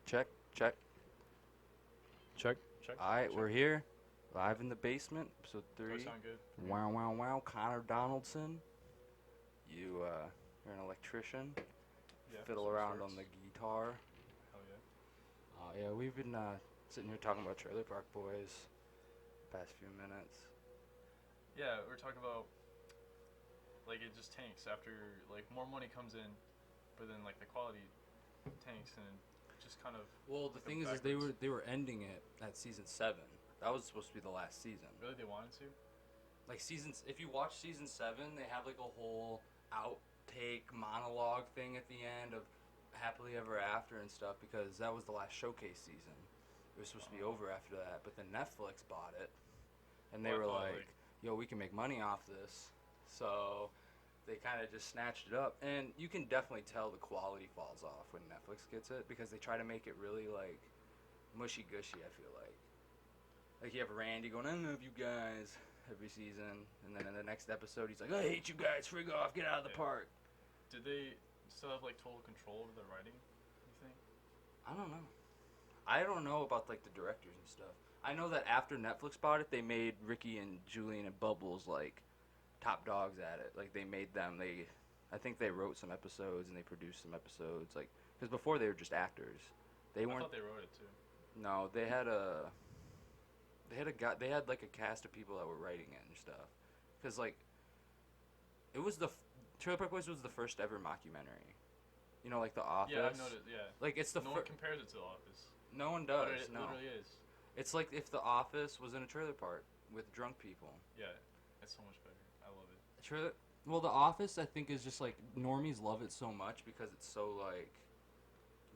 Check, check. Check, check. All right, check. we're here, live in the basement, episode Does that 3. sound good for me? Wow, wow, wow. Connor Donaldson. You're an electrician. Yeah. Fiddle some around sorts. on the guitar. Hell yeah. Yeah, we've been sitting here talking about Trailer Park Boys past few minutes. Yeah, we're talking about like it just tanks after like more money comes in, but then like the quality tanks and it just kind of. Well, the goes thing is backwards. they were ending it at season 7. That was supposed to be the last season. Really, they wanted to. Like if you watch season 7, they have like a whole outtake monologue thing at the end of happily ever after and stuff, because that was the last showcase season. It was supposed to be over after that, but then Netflix bought it, and they Well, I were thought, like, "Yo, we can make money off this," so they kind of just snatched it up. And you can definitely tell the quality falls off when Netflix gets it, because they try to make it really like mushy gushy. I feel like you have Randy going, "I love you guys," every season, and then in the next episode he's like, "I hate you guys, frig off, get out of the park." Did they still have like total control over the writing? You think? I don't know. I don't know about like the directors and stuff. I know that after Netflix bought it, they made Ricky and Julian and Bubbles like top dogs at it. Like they made them. I think they wrote some episodes and they produced some episodes. Like because before they were just actors. They I weren't. thought they wrote it too. No, they had a. They had like a cast of people that were writing it and stuff. Because like it was Trailer Park Boys was the first ever mockumentary. You know, like The Office. Yeah, I've noticed. Yeah. Like it's the no one compares it to The Office. No one does. But it no. literally is. It's like if The Office was in a trailer park with drunk people. Yeah, it's so much better. I love it. Well, The Office I think is just like normies love it so much because it's so like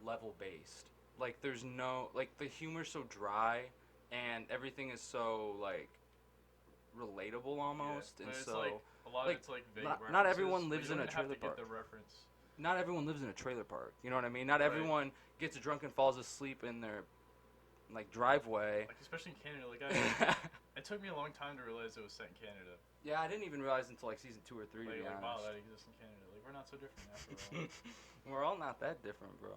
level based. Like there's no like the humor's so dry and everything is so like relatable almost, Yeah, and it's so like a lot like, of it's like vague not references, everyone but lives you in a don't have trailer to park. get the reference. Not everyone lives in a trailer park. You know what I mean? Not everyone gets drunk and falls asleep in their like driveway. Like especially in Canada, like it took me a long time to realize it was set in Canada. Yeah, I didn't even realize until like season 2 or 3. Like, to be honest. wow, that exists in Canada. Like we're not so different after all. We're all not that different, bro.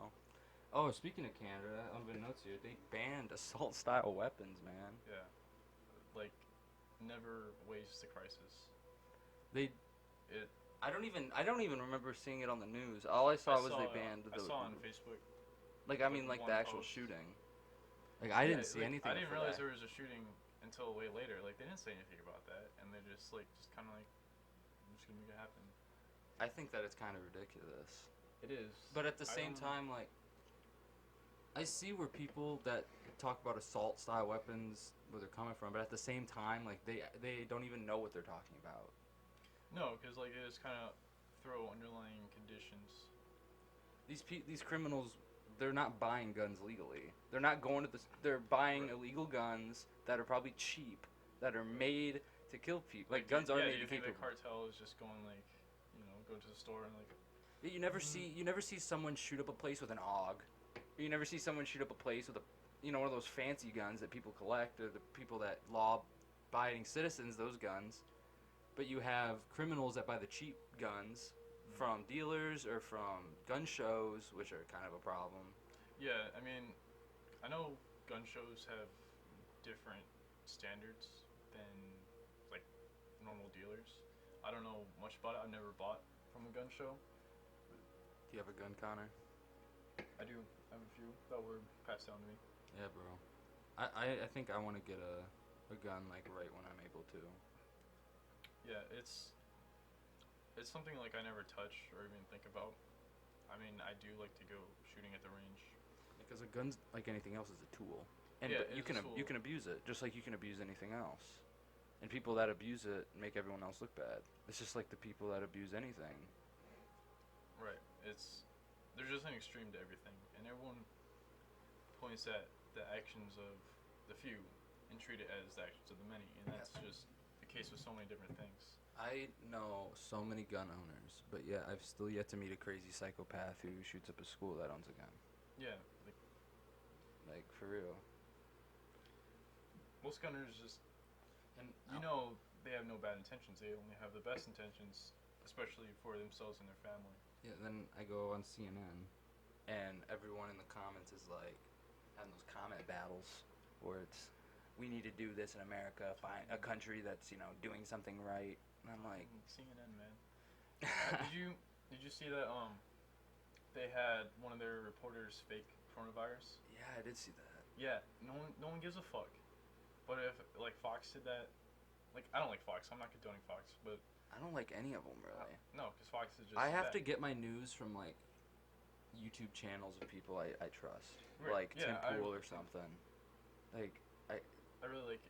Oh, speaking of Canada, unbeknownst to you, they banned assault-style weapons, man. Yeah, like never waste the crisis. I don't even remember seeing it on the news. All I saw was they banned the. I saw on Facebook. Like I mean, like the actual post. shooting. Like I didn't see anything. I didn't realize there was a shooting until way later. Like they didn't say anything about that, and they just kind of like, I'm just gonna make it happen. I think that it's kind of ridiculous. It is. But at the same time, like, I see where people that talk about assault-style weapons, where they're coming from, but at the same time, like, they don't even know what they're talking about. No, because, like, it just kind of throw underlying conditions. These criminals, they're not buying guns legally. They're not going to they're buying illegal guns that are probably cheap, that are made to kill people. Like, guns are made to kill people. The cartel is just going, like, go to the store and, like... You never see someone shoot up a place with an AUG. You never see someone shoot up a place with one of those fancy guns that people collect, or the people that law-abiding citizens, those guns. But you have criminals that buy the cheap guns from dealers or from gun shows, which are kind of a problem. Yeah, I mean, I know gun shows have different standards than, like, normal dealers. I don't know much about it. I've never bought from a gun show. Do you have a gun, Connor? I do. I have a few that were passed down to me. Yeah, bro. I think I want to get a gun, like, right when I'm able to. Yeah, it's something, like, I never touch or even think about. I mean, I do like to go shooting at the range. Because a gun's, like anything else, is a tool. And yeah, but you can abuse it, just like you can abuse anything else. And people that abuse it make everyone else look bad. It's just like the people that abuse anything. Right. There's just an extreme to everything, and everyone points at the actions of the few and treat it as the actions of the many, and that's just the case with so many different things. I know so many gun owners, but yeah, I've still yet to meet a crazy psychopath who shoots up a school that owns a gun. Yeah. Like for real. Most gunners just, and they have no bad intentions. They only have the best intentions, especially for themselves and their family. Yeah, then I go on CNN, and everyone in the comments is like having those comment battles where it's we need to do this in America, find a country that's doing something right. And I'm like, CNN, man. Did you see that they had one of their reporters fake coronavirus? yeah, I did see that. Yeah, no one gives a fuck. But if like Fox did that, like I don't like Fox. I'm not condoning Fox, but I don't like any of them really. no, because Fox is just. I have bad. to get my news from like YouTube channels of people I trust, Right, like yeah, Tim Pool or something. Like I really like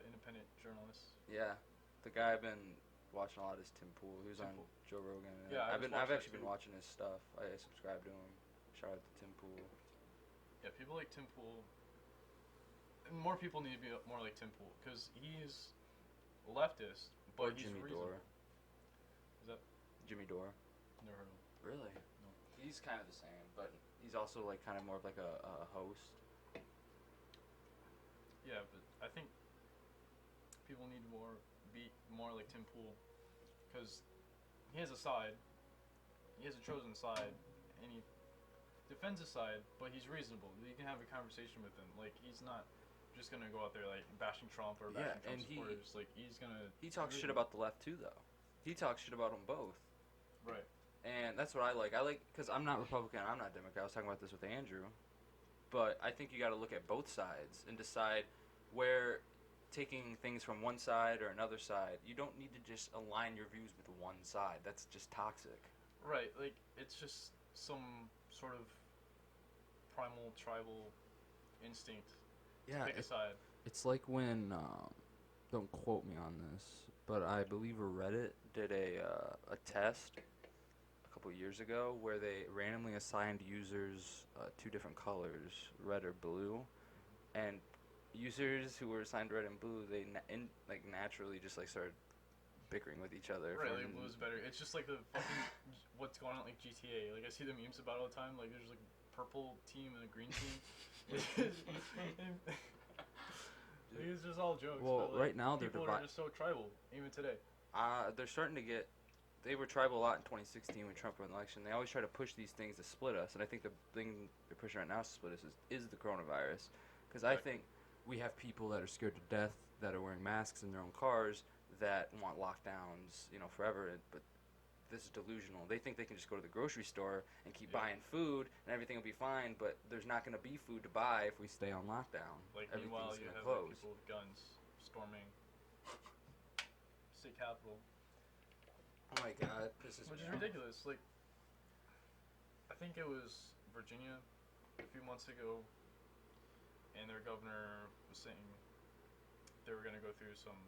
independent journalists. yeah, the guy I've been watching a lot is Tim Pool, who's Tim on Pool. Joe Rogan. Yeah, I've watched that actually been too. watching his stuff. I subscribe to him. Shout out to Tim Pool. Yeah, people like Tim Pool. More people need to be more like Tim Pool because he's leftist, but Or he's Jimmy reasonable. Dore. Is that Jimmy Dore. never heard of him? Really? No. He's kind of the same, but he's also like kind of more of like a host. Yeah, but I think people need to be more like Tim Pool because he has a side. He has a chosen side, and he defends his side, but he's reasonable. You can have a conversation with him. Like he's not just gonna go out there like bashing Trump or bashing Trump supporters. Like he's gonna. He talks shit about the left too, though. He talks shit about them both. Right. And that's what I like. I like because I'm not Republican. I'm not Democrat. I was talking about this with Andrew, but I think you got to look at both sides and decide where taking things from one side or another side. You don't need to just align your views with one side. That's just toxic. Right. Like it's just some sort of primal tribal instinct. Yeah, Pick a side. it's like when don't quote me on this, but I believe Reddit did a test a couple years ago where they randomly assigned users two different colors, red or blue, and users who were assigned red and blue, they naturally just like started bickering with each other. Right, like blue's better. It's just like the fucking what's going on like GTA. Like I see the memes about it all the time. Like there's like a purple team and a green team. It's just all jokes. Well, but, like, right now they're people are just so tribal, even today. they're starting to get. They were tribal a lot in 2016 when Trump won the election. They always try to push these things to split us, and I think the thing they're pushing right now to split us is the coronavirus, because I think we have people that are scared to death that are wearing masks in their own cars that want lockdowns, forever. But this is delusional. They think they can just go to the grocery store and keep buying food and everything will be fine, but there's not going to be food to buy if we stay on lockdown. Like meanwhile, you have like, people with guns storming state capitol. Oh my god, this is Which is ridiculous. Like, I think it was Virginia a few months ago, and their governor was saying they were going to go through some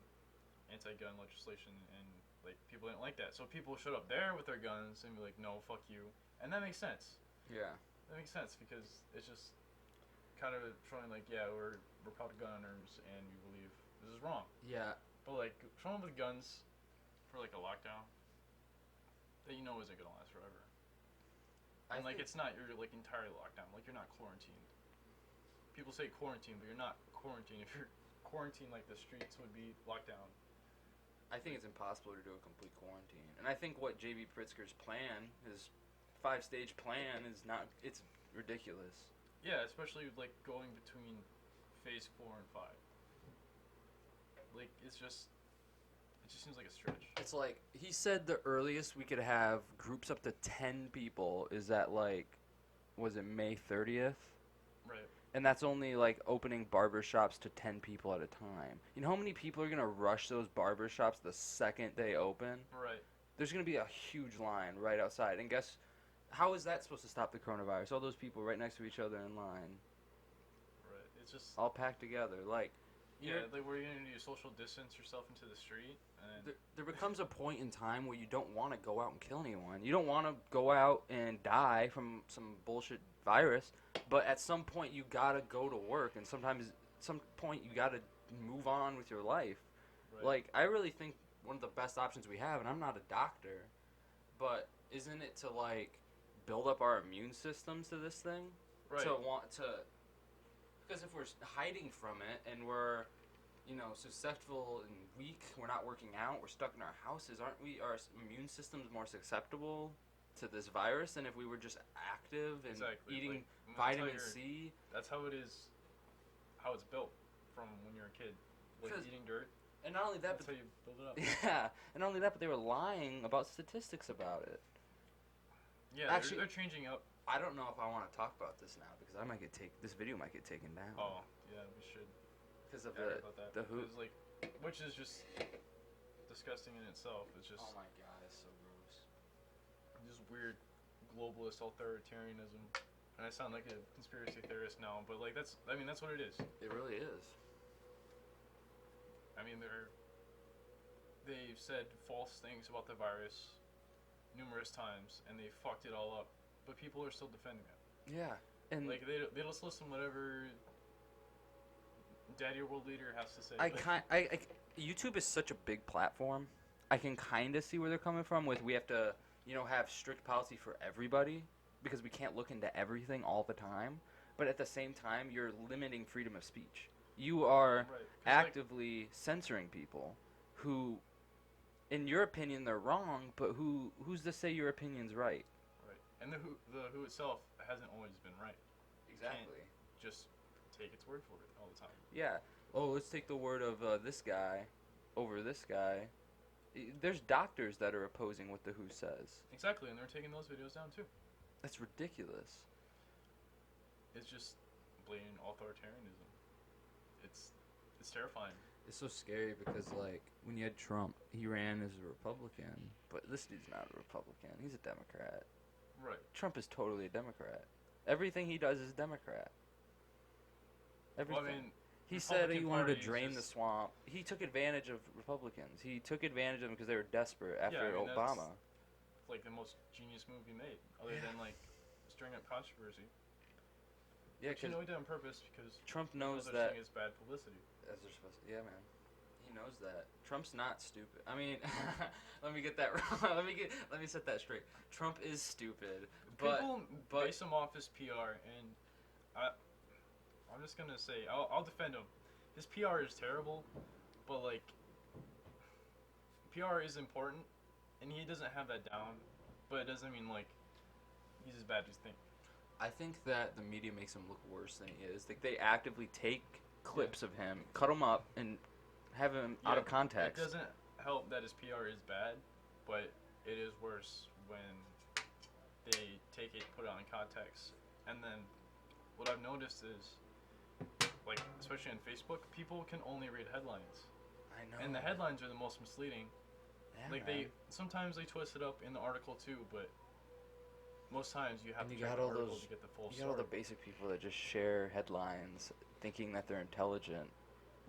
anti-gun legislation, and like people didn't like that. So people showed up there with their guns and be like, "No, fuck you," and that makes sense. Yeah, that makes sense because it's just kind of showing like, yeah, we're proud gunners and we believe this is wrong. Yeah, but like showing up with guns for like a lockdown that you know isn't gonna last forever. And like it's not your like entire lockdown. Like you're not quarantined. People say quarantine, but you're not quarantined. If you're quarantined, like the streets would be locked down. I think it's impossible to do a complete quarantine. And I think what J.B. Pritzker's plan, his 5-stage plan, it's ridiculous. Yeah, especially like going between phase 4 and 5. Like it just seems like a stretch. It's like he said the earliest we could have groups up to 10 people is at like, was it May 30th? Right. And that's only like opening barbershops to 10 people at a time. You know how many people are going to rush those barbershops the second they open? Right. There's going to be a huge line right outside. And guess, how is that supposed to stop the coronavirus? All those people right next to each other in line. Right. It's just all packed together. Like, yeah, like where you're going to do social distance yourself into the street. And there becomes a point in time where you don't want to go out and kill anyone. You don't want to go out and die from some bullshit virus. But at some point, you gotta go to work, and sometimes, at some point, you gotta move on with your life. Right. Like, I really think one of the best options we have, and I'm not a doctor, but isn't it to like build up our immune systems to this thing? Right. Because if we're hiding from it and we're, susceptible and weak, we're not working out, we're stuck in our houses, aren't we? Our immune system's more susceptible to this virus than if we were just active and eating vitamin C. That's how it is. How it's built from when you're a kid, like eating dirt. And not only that, that's how you build it up. Yeah, and not only that, but they were lying about statistics about it. Yeah, actually, they're changing up. I don't know if I want to talk about this now because this video might get taken down. Oh, yeah, we should. Because of the who. Like, which is just disgusting in itself. It's just. Oh my god, it's so gross. Just weird globalist authoritarianism. And I sound like a conspiracy theorist now, but like that's what it is. It really is. I mean, they've said false things about the virus numerous times, and they fucked it all up. But people are still defending it. Yeah, and like they just listen whatever Daddy World Leader has to say. YouTube is such a big platform. I can kind of see where they're coming from. We have to have strict policy for everybody because we can't look into everything all the time. But at the same time, you're limiting freedom of speech. You are actively censoring people who, in your opinion, they're wrong, but who's to say your opinion's right? Right. And the who itself hasn't always been right. Exactly. You can't just take its word for it all the time. Yeah. Oh, let's take the word of this guy over this guy. There's doctors that are opposing what the WHO says. Exactly, and they're taking those videos down too. That's ridiculous. It's just blatant authoritarianism. It's terrifying. It's so scary because, like, when you had Trump, he ran as a Republican, but this dude's not a Republican. He's a Democrat. Right. Trump is totally a Democrat. Everything he does is Democrat. Everything. Well, I mean, he said he wanted to drain the swamp. He took advantage of Republicans. He took advantage of them because they were desperate after Obama. That's like the most genius move he made, other than like stirring up controversy. Yeah, because he did it on purpose because Trump knows that it's bad publicity. As they're supposed to. Yeah, man. He knows that. Trump's not stupid. I mean, let me get that wrong. let me set that straight. Trump is stupid. People base him off his PR, and I'm just gonna say I'll defend him. His PR is terrible, but like PR is important, and he doesn't have that down. But it doesn't mean like he's as bad as you think. I think that the media makes him look worse than he is. Like they actively take clips of him, cut them up, and have him out of context. It doesn't help that his PR is bad, but it is worse when they take it, put it on context. And then what I've noticed is, like, especially on Facebook, people can only read headlines. I know. And the headlines are the most misleading. Yeah, like, sometimes they twist it up in the article too, but most times you have to check the article to get the full story. You got all the basic people that just share headlines thinking that they're intelligent.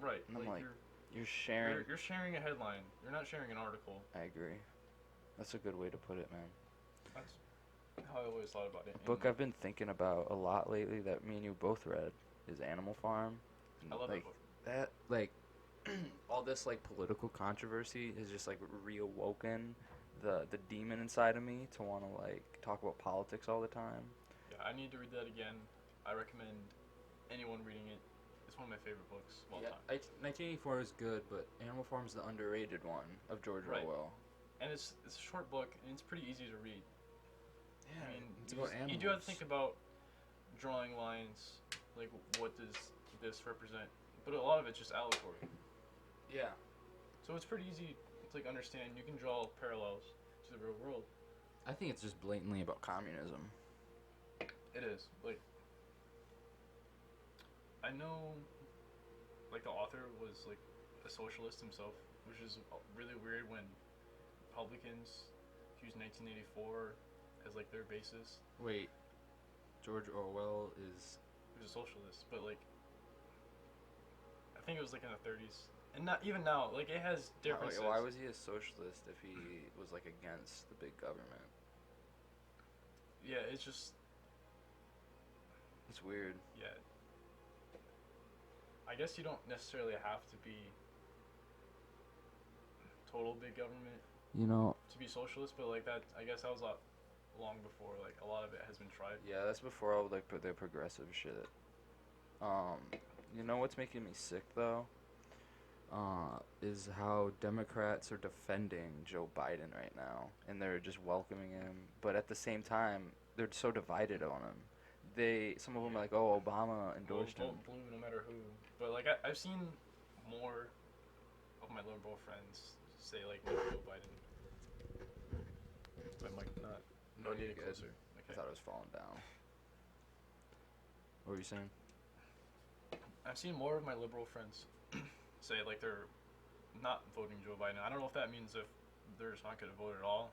Right. And I'm like you're sharing... You're sharing a headline. You're not sharing an article. I agree. That's a good way to put it, man. That's how I always thought about it. The book I've been thinking about a lot lately that me and you both read is Animal Farm. I love that book. That, like, all this, like, political controversy has just, like, reawoken the demon inside of me to want to, like, talk about politics all the time. Yeah, I need to read that again. I recommend anyone reading it. It's one of my favorite books of all time. 1984 is good, but Animal Farm is the underrated one of George Orwell. And it's a short book, and it's pretty easy to read. Yeah, I mean, it's about animals. You do have to think about drawing lines, like what does this represent, but a lot of it's just allegory. Yeah. So it's pretty easy to like understand. You can draw parallels to the real world. I think it's just blatantly about communism. It is. Like, I know, like, the author was, like, a socialist himself, which is really weird when Republicans use 1984 as, like, their basis. Wait, George Orwell is... He was a socialist, but, like, I think it was, like, in the 30s. And not even now, like, it has differences. Why was he a socialist if he was, like, against the big government? Yeah, it's just... It's weird. Yeah. I guess you don't necessarily have to be total big government, to be socialist, but like that, I guess that was long before like a lot of it has been tried. Yeah, that's before all like the progressive shit. You know what's making me sick though? is how Democrats are defending Joe Biden right now, and they're just welcoming him. But at the same time, they're so divided on him. Some of them are like, oh, Obama endorsed him. Vote blue no matter who. But like I've seen more of my liberal friends say like no Joe Biden. My mic not. No, I need you're it good. closer. I Okay. thought it was falling down. What were you saying? I've seen more of my liberal friends say like they're not voting Joe Biden. I don't know if that means if they're just not going to vote at all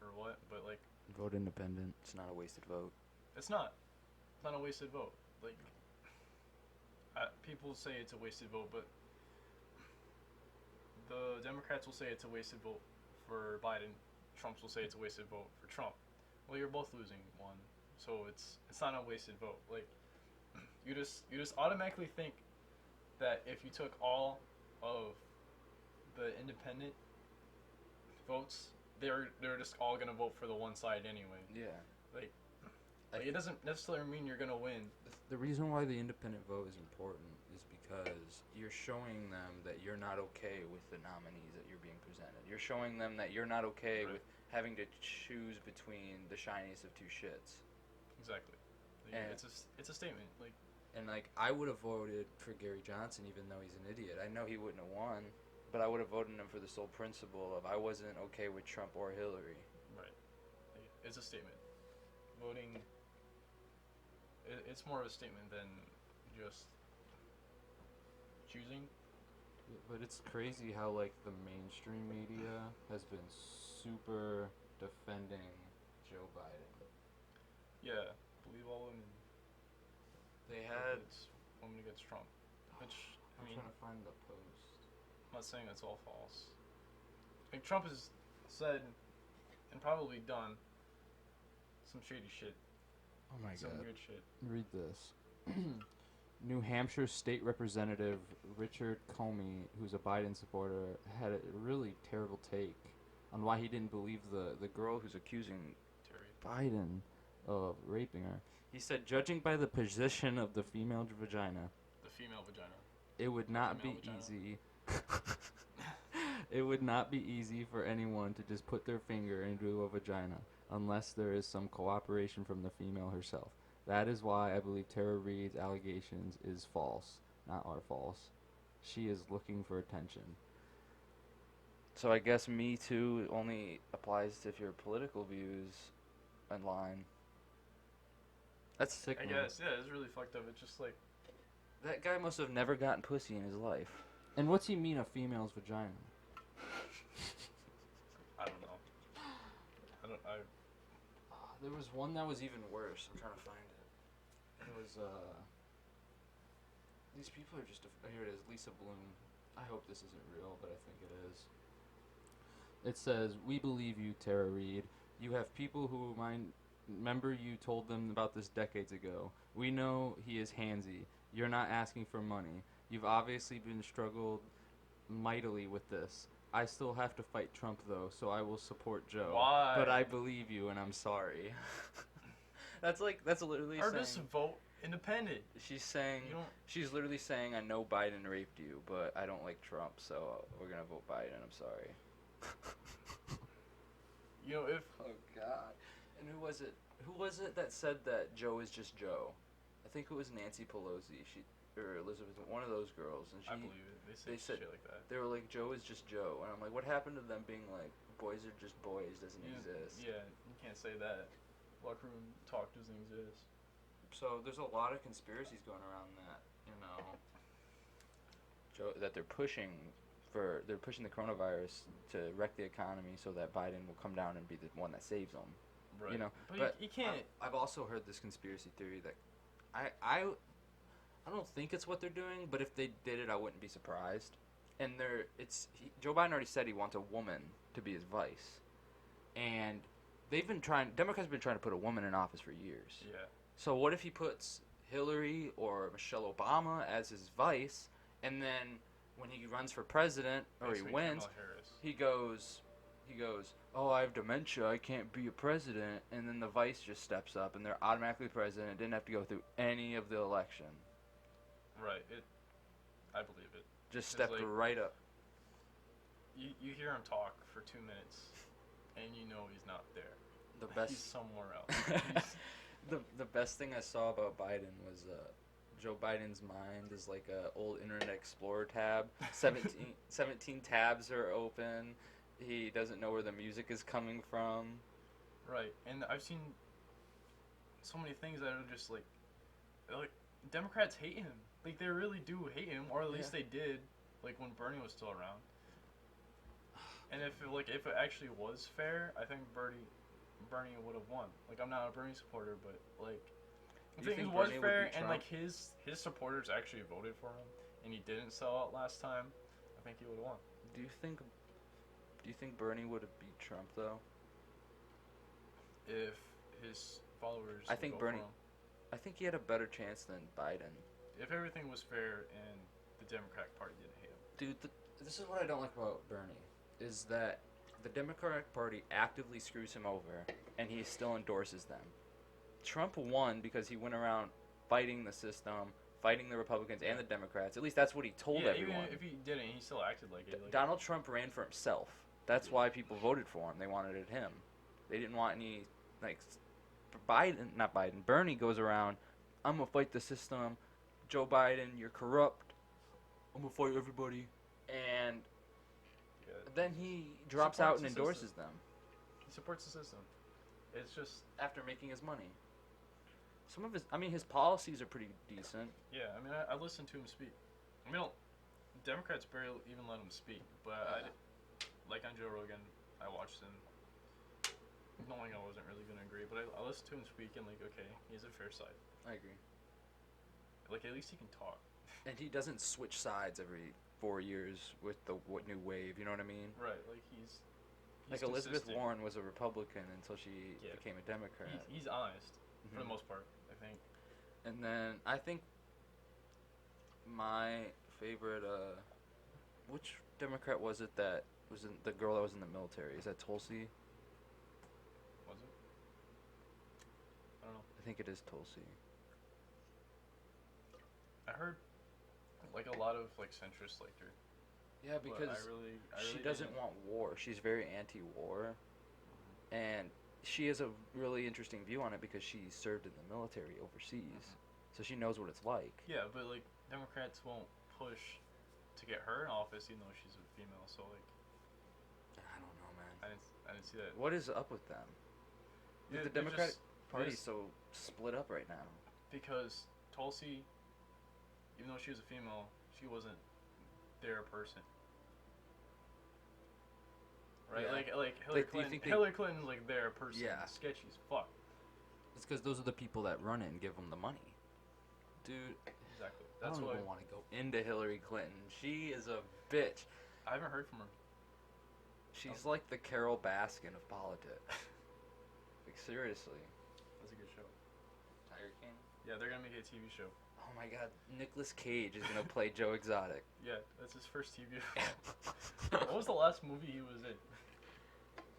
or what, but like Vote independent. It's not a wasted vote. it's not. It's not a wasted vote. Like people say it's a wasted vote, but the Democrats will say it's a wasted vote for Biden. Trump will say it's a wasted vote for Trump. Well, you're both losing one, so it's not a wasted vote. Like you just automatically think that if you took all of the independent votes, they're just all gonna vote for the one side anyway. Yeah. Like it doesn't necessarily mean you're gonna win. The reason why the independent vote is important is because you're showing them that you're not okay with the nominees that you're being presented. You're showing them that you're not okay Right. with having to choose between the shiniest of two shits. Exactly. Like, And- it's a statement. Like And like I would have voted for Gary Johnson even though he's an idiot. I know he wouldn't have won, but I would have voted him for the sole principle of I wasn't okay with Trump or Hillary. right. Like, it's a statement. Voting. It's more of a statement than just choosing. But it's crazy how like the mainstream media has been super defending Joe Biden. Yeah, believe all women. They had. It's women against Trump. Which I I'm mean, trying to find the post. I'm not saying that's all false. Like Trump has said and probably done some shady shit. Oh my Some god. good shit. Read this. New Hampshire State Representative Richard Comey, who's a Biden supporter, had a really terrible take on why he didn't believe the girl who's accusing Terry. Biden of raping her. He said, judging by the position of the female vagina, The female vagina. it would not be Female easy. It would not be easy for anyone to just put their finger into a vagina unless there is some cooperation from the female herself. That is why I believe Tara Reid's allegations is false, not are false. She is looking for attention. So I guess Me Too only applies to if your political views in line. That's sick. I man. guess, yeah, it's really fucked up. It's just like That guy must have never gotten pussy in his life. And what's he mean a female's vagina? I don't know. There was one that was even worse. I'm trying to find it. It was these people are just here it is, Lisa Bloom. I hope this isn't real, but I think it is. It says, "We believe you, Tara Reid. You have people who remember you told them about this decades ago. We know he is handsy. You're not asking for money. You've obviously been struggled mightily with this. I still have to fight Trump though, so I will support Joe. Why? But I believe you, and I'm sorry." That's literally or saying. just vote independent. She's saying. You don't. She's literally saying, "I know Biden raped you, but I don't like Trump, so we're gonna vote Biden. I'm sorry." You know, if Oh God! And who was it? Who was it that said that Joe is just Joe? I think it was Nancy Pelosi. Or Elizabeth, one of those girls, and I believe it. They said- shit like that. they were like, "Joe is just Joe," and I'm like, "What happened to them being like, boys are just boys? Doesn't exist." Yeah, you can't say that. Locker room talk doesn't exist. So there's a lot of conspiracies going around that, Joe, that they're pushing the coronavirus to wreck the economy so that Biden will come down and be the one that saves them. Right. You know, but you can't. I've also heard this conspiracy theory that I don't think it's what they're doing, but if they did it, I wouldn't be surprised. And Joe Biden already said he wants a woman to be his vice, and Democrats have been trying to put a woman in office for years. Yeah. So what if he puts Hillary or Michelle Obama as his vice, and then when he runs for president or he Basically wins, Kamala Harris. he goes, "Oh, I have dementia, I can't be a president," and then the vice just steps up and they're automatically president, didn't have to go through any of the election. Right. I believe it. Just stepped like, right up. You hear him talk for 2 minutes, and you know he's not there. The best. He's somewhere else. The best thing I saw about Biden was Joe Biden's mind is like a old Internet Explorer tab. 17 tabs are open. He doesn't know where the music is coming from. Right, and I've seen so many things that are just like Democrats hate him. Like, they really do hate him, or at least they did, like, when Bernie was still around. And if it actually was fair, I think Bernie would have won. Like, I'm not a Bernie supporter, but like, if it was fair and like his supporters actually voted for him and he didn't sell out last time, I think he would have won. Do you think Bernie would have beat Trump though? If his followers I think vote Bernie for him. I think he had a better chance than Biden. If everything was fair and the Democratic Party didn't hate him. Dude, this is what I don't like about Bernie, is that the Democratic Party actively screws him over, and he still endorses them. Trump won because he went around fighting the system, fighting the Republicans and the Democrats. At least that's what he told everyone. Even if he didn't, he still acted like it. Donald Trump ran for himself. That's why people voted for him. They wanted it him. They didn't want any, like, Bernie goes around, I'm going to fight the system. Joe Biden, you're corrupt. I'm going to fight everybody. And then he drops out and endorses them. He supports the system. It's just... After making his money. Some of his policies are pretty decent. Yeah, I mean, I listen to him speak. I mean, Democrats barely even let him speak. But, like on Joe Rogan, I watched him, knowing I wasn't really going to agree. But I listened to him speak and, like, okay, he has a fair side. I agree. Like, at least he can talk. And he doesn't switch sides every 4 years with the new wave, you know what I mean? Right, like he's like Elizabeth Warren was a Republican until she became a Democrat. He's honest, for the most part, I think. And then I think my favorite, which Democrat was it that was the girl that was in the military? Is that Tulsi? Was it? I don't know. I think it is Tulsi. I heard like a lot of like centrists liked her. Yeah, because she doesn't want war. She's very anti-war, and she has a really interesting view on it because she served in the military overseas, so she knows what it's like. Yeah, but like Democrats won't push to get her in office, even though she's a female. So like, I don't know, man. I didn't see that. What is up with them? Yeah, the Democratic Party's so split up right now. Because Tulsi, even though she was a female, she wasn't their person. Right? Yeah. Like Hillary Clinton's like their person. Yeah. Sketchy as fuck. It's because those are the people that run it and give them the money. Dude. Exactly. I don't even want to go into Hillary Clinton. She is a bitch. I haven't heard from her. She's like the Carol Baskin of politics. Like, seriously. That's a good show. Tiger King? Yeah, they're going to make a TV show. Oh my god, Nicolas Cage is going to play Joe Exotic. Yeah, that's his first TV show. What was the last movie he was in?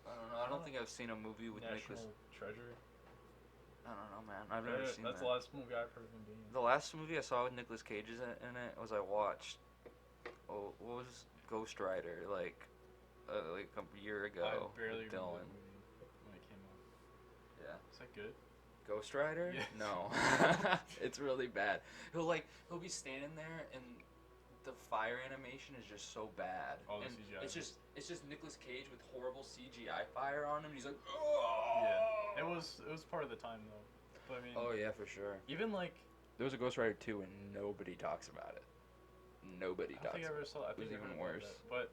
I don't know. I don't think I've seen a movie with National Nicolas... Treasure? I don't know, man. I've never seen that. That's the last movie I've heard of him being in. The last movie I saw with Nicolas Cage in it was I watched... Oh, what was Ghost Rider, like a year ago. I barely remember Dylan. that movie when it came out. Yeah. Is that good? Ghost Rider? Yes. No. It's really bad. He'll be standing there and the fire animation is just so bad. Oh, the and CGI. It's just Nicolas Cage with horrible CGI fire on him. He's like, oh. Yeah. It was part of the time though. But I mean. Oh yeah, for sure. Even like. There was a Ghost Rider 2 and nobody talks about it. Nobody talks. I think I ever saw. I think it was I even heard worse. That. But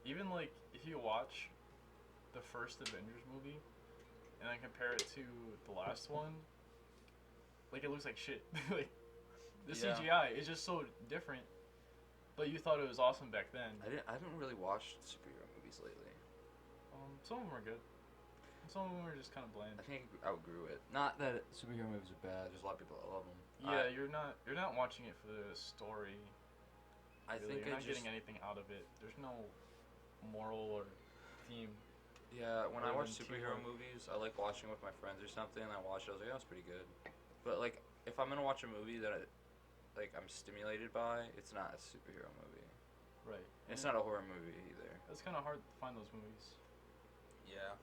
even like if you watch the first Avengers movie and then compare it to the last one, like it looks like shit. Like the CGI is just so different. But you thought it was awesome back then. I haven't really watched superhero movies lately. Some of them are good. Some of them are just kind of bland. I think I outgrew it. Not that superhero movies are bad. There's a lot of people that love them. Yeah, you're not watching it for the story. I really. think you're not getting anything out of it. There's no moral or theme. Yeah, when I watch superhero movies, I like watching with my friends or something. And I watch it, I was like, oh, that's pretty good. But like, if I'm gonna watch a movie that like I'm stimulated by, it's not a superhero movie. Right. It's not a horror movie either. It's kind of hard to find those movies. Yeah,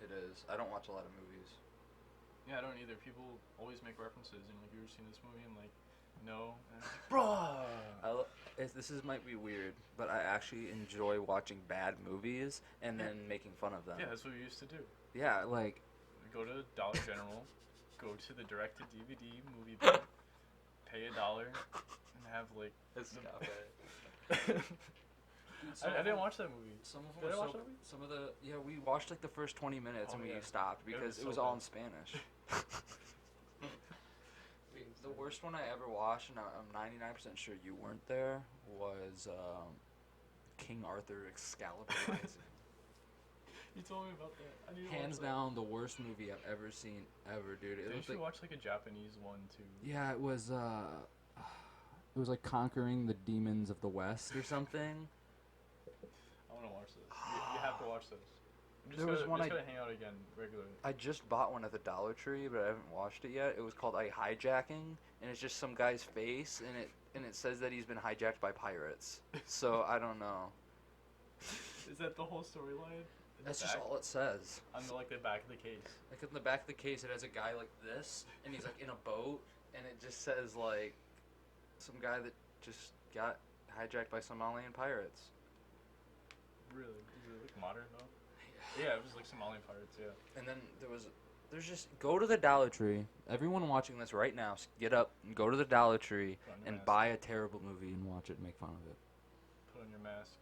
it is. I don't watch a lot of movies. Yeah, I don't either. People always make references and like, you ever seen this movie? I'm like, no. Bruh! This might be weird, but I actually enjoy watching bad movies and then making fun of them. Yeah, that's what we used to do. Yeah, like... We go to Dollar General, go to the direct-to-DVD movie bin, pay $1, and have like... Stop it. I didn't watch that movie. Some of them Did I were watch that movie? Some of the... Yeah, we watched like the first 20 minutes and we stopped because it was so all bad. in Spanish. The worst one I ever watched, and I'm 99% sure you weren't there, was King Arthur Excalibur Rising. You told me about that. I need to Hands watch down, the worst movie I've ever seen, ever, dude. That. Didn't you watch like a Japanese one too? Yeah, it was like Conquering the Demons of the West or something. I want to watch this. You have to watch this. There was one gotta hang out again regularly. I just bought one at the Dollar Tree, but I haven't watched it yet. It was called Hijacking, and it's just some guy's face, and it says that he's been hijacked by pirates. So I don't know. Is that the whole storyline? That's just all it says. On the, like the back of the case. Like in the back of the case, it has a guy like this, and he's like in a boat, and it just says like some guy that just got hijacked by Somalian pirates. Really? Is it like modern though? Yeah, it was like Somalian pirates, yeah. And then there's just, go to the Dollar Tree. Everyone watching this right now, get up and go to the Dollar Tree and buy a terrible movie and watch it and make fun of it. Put on your mask.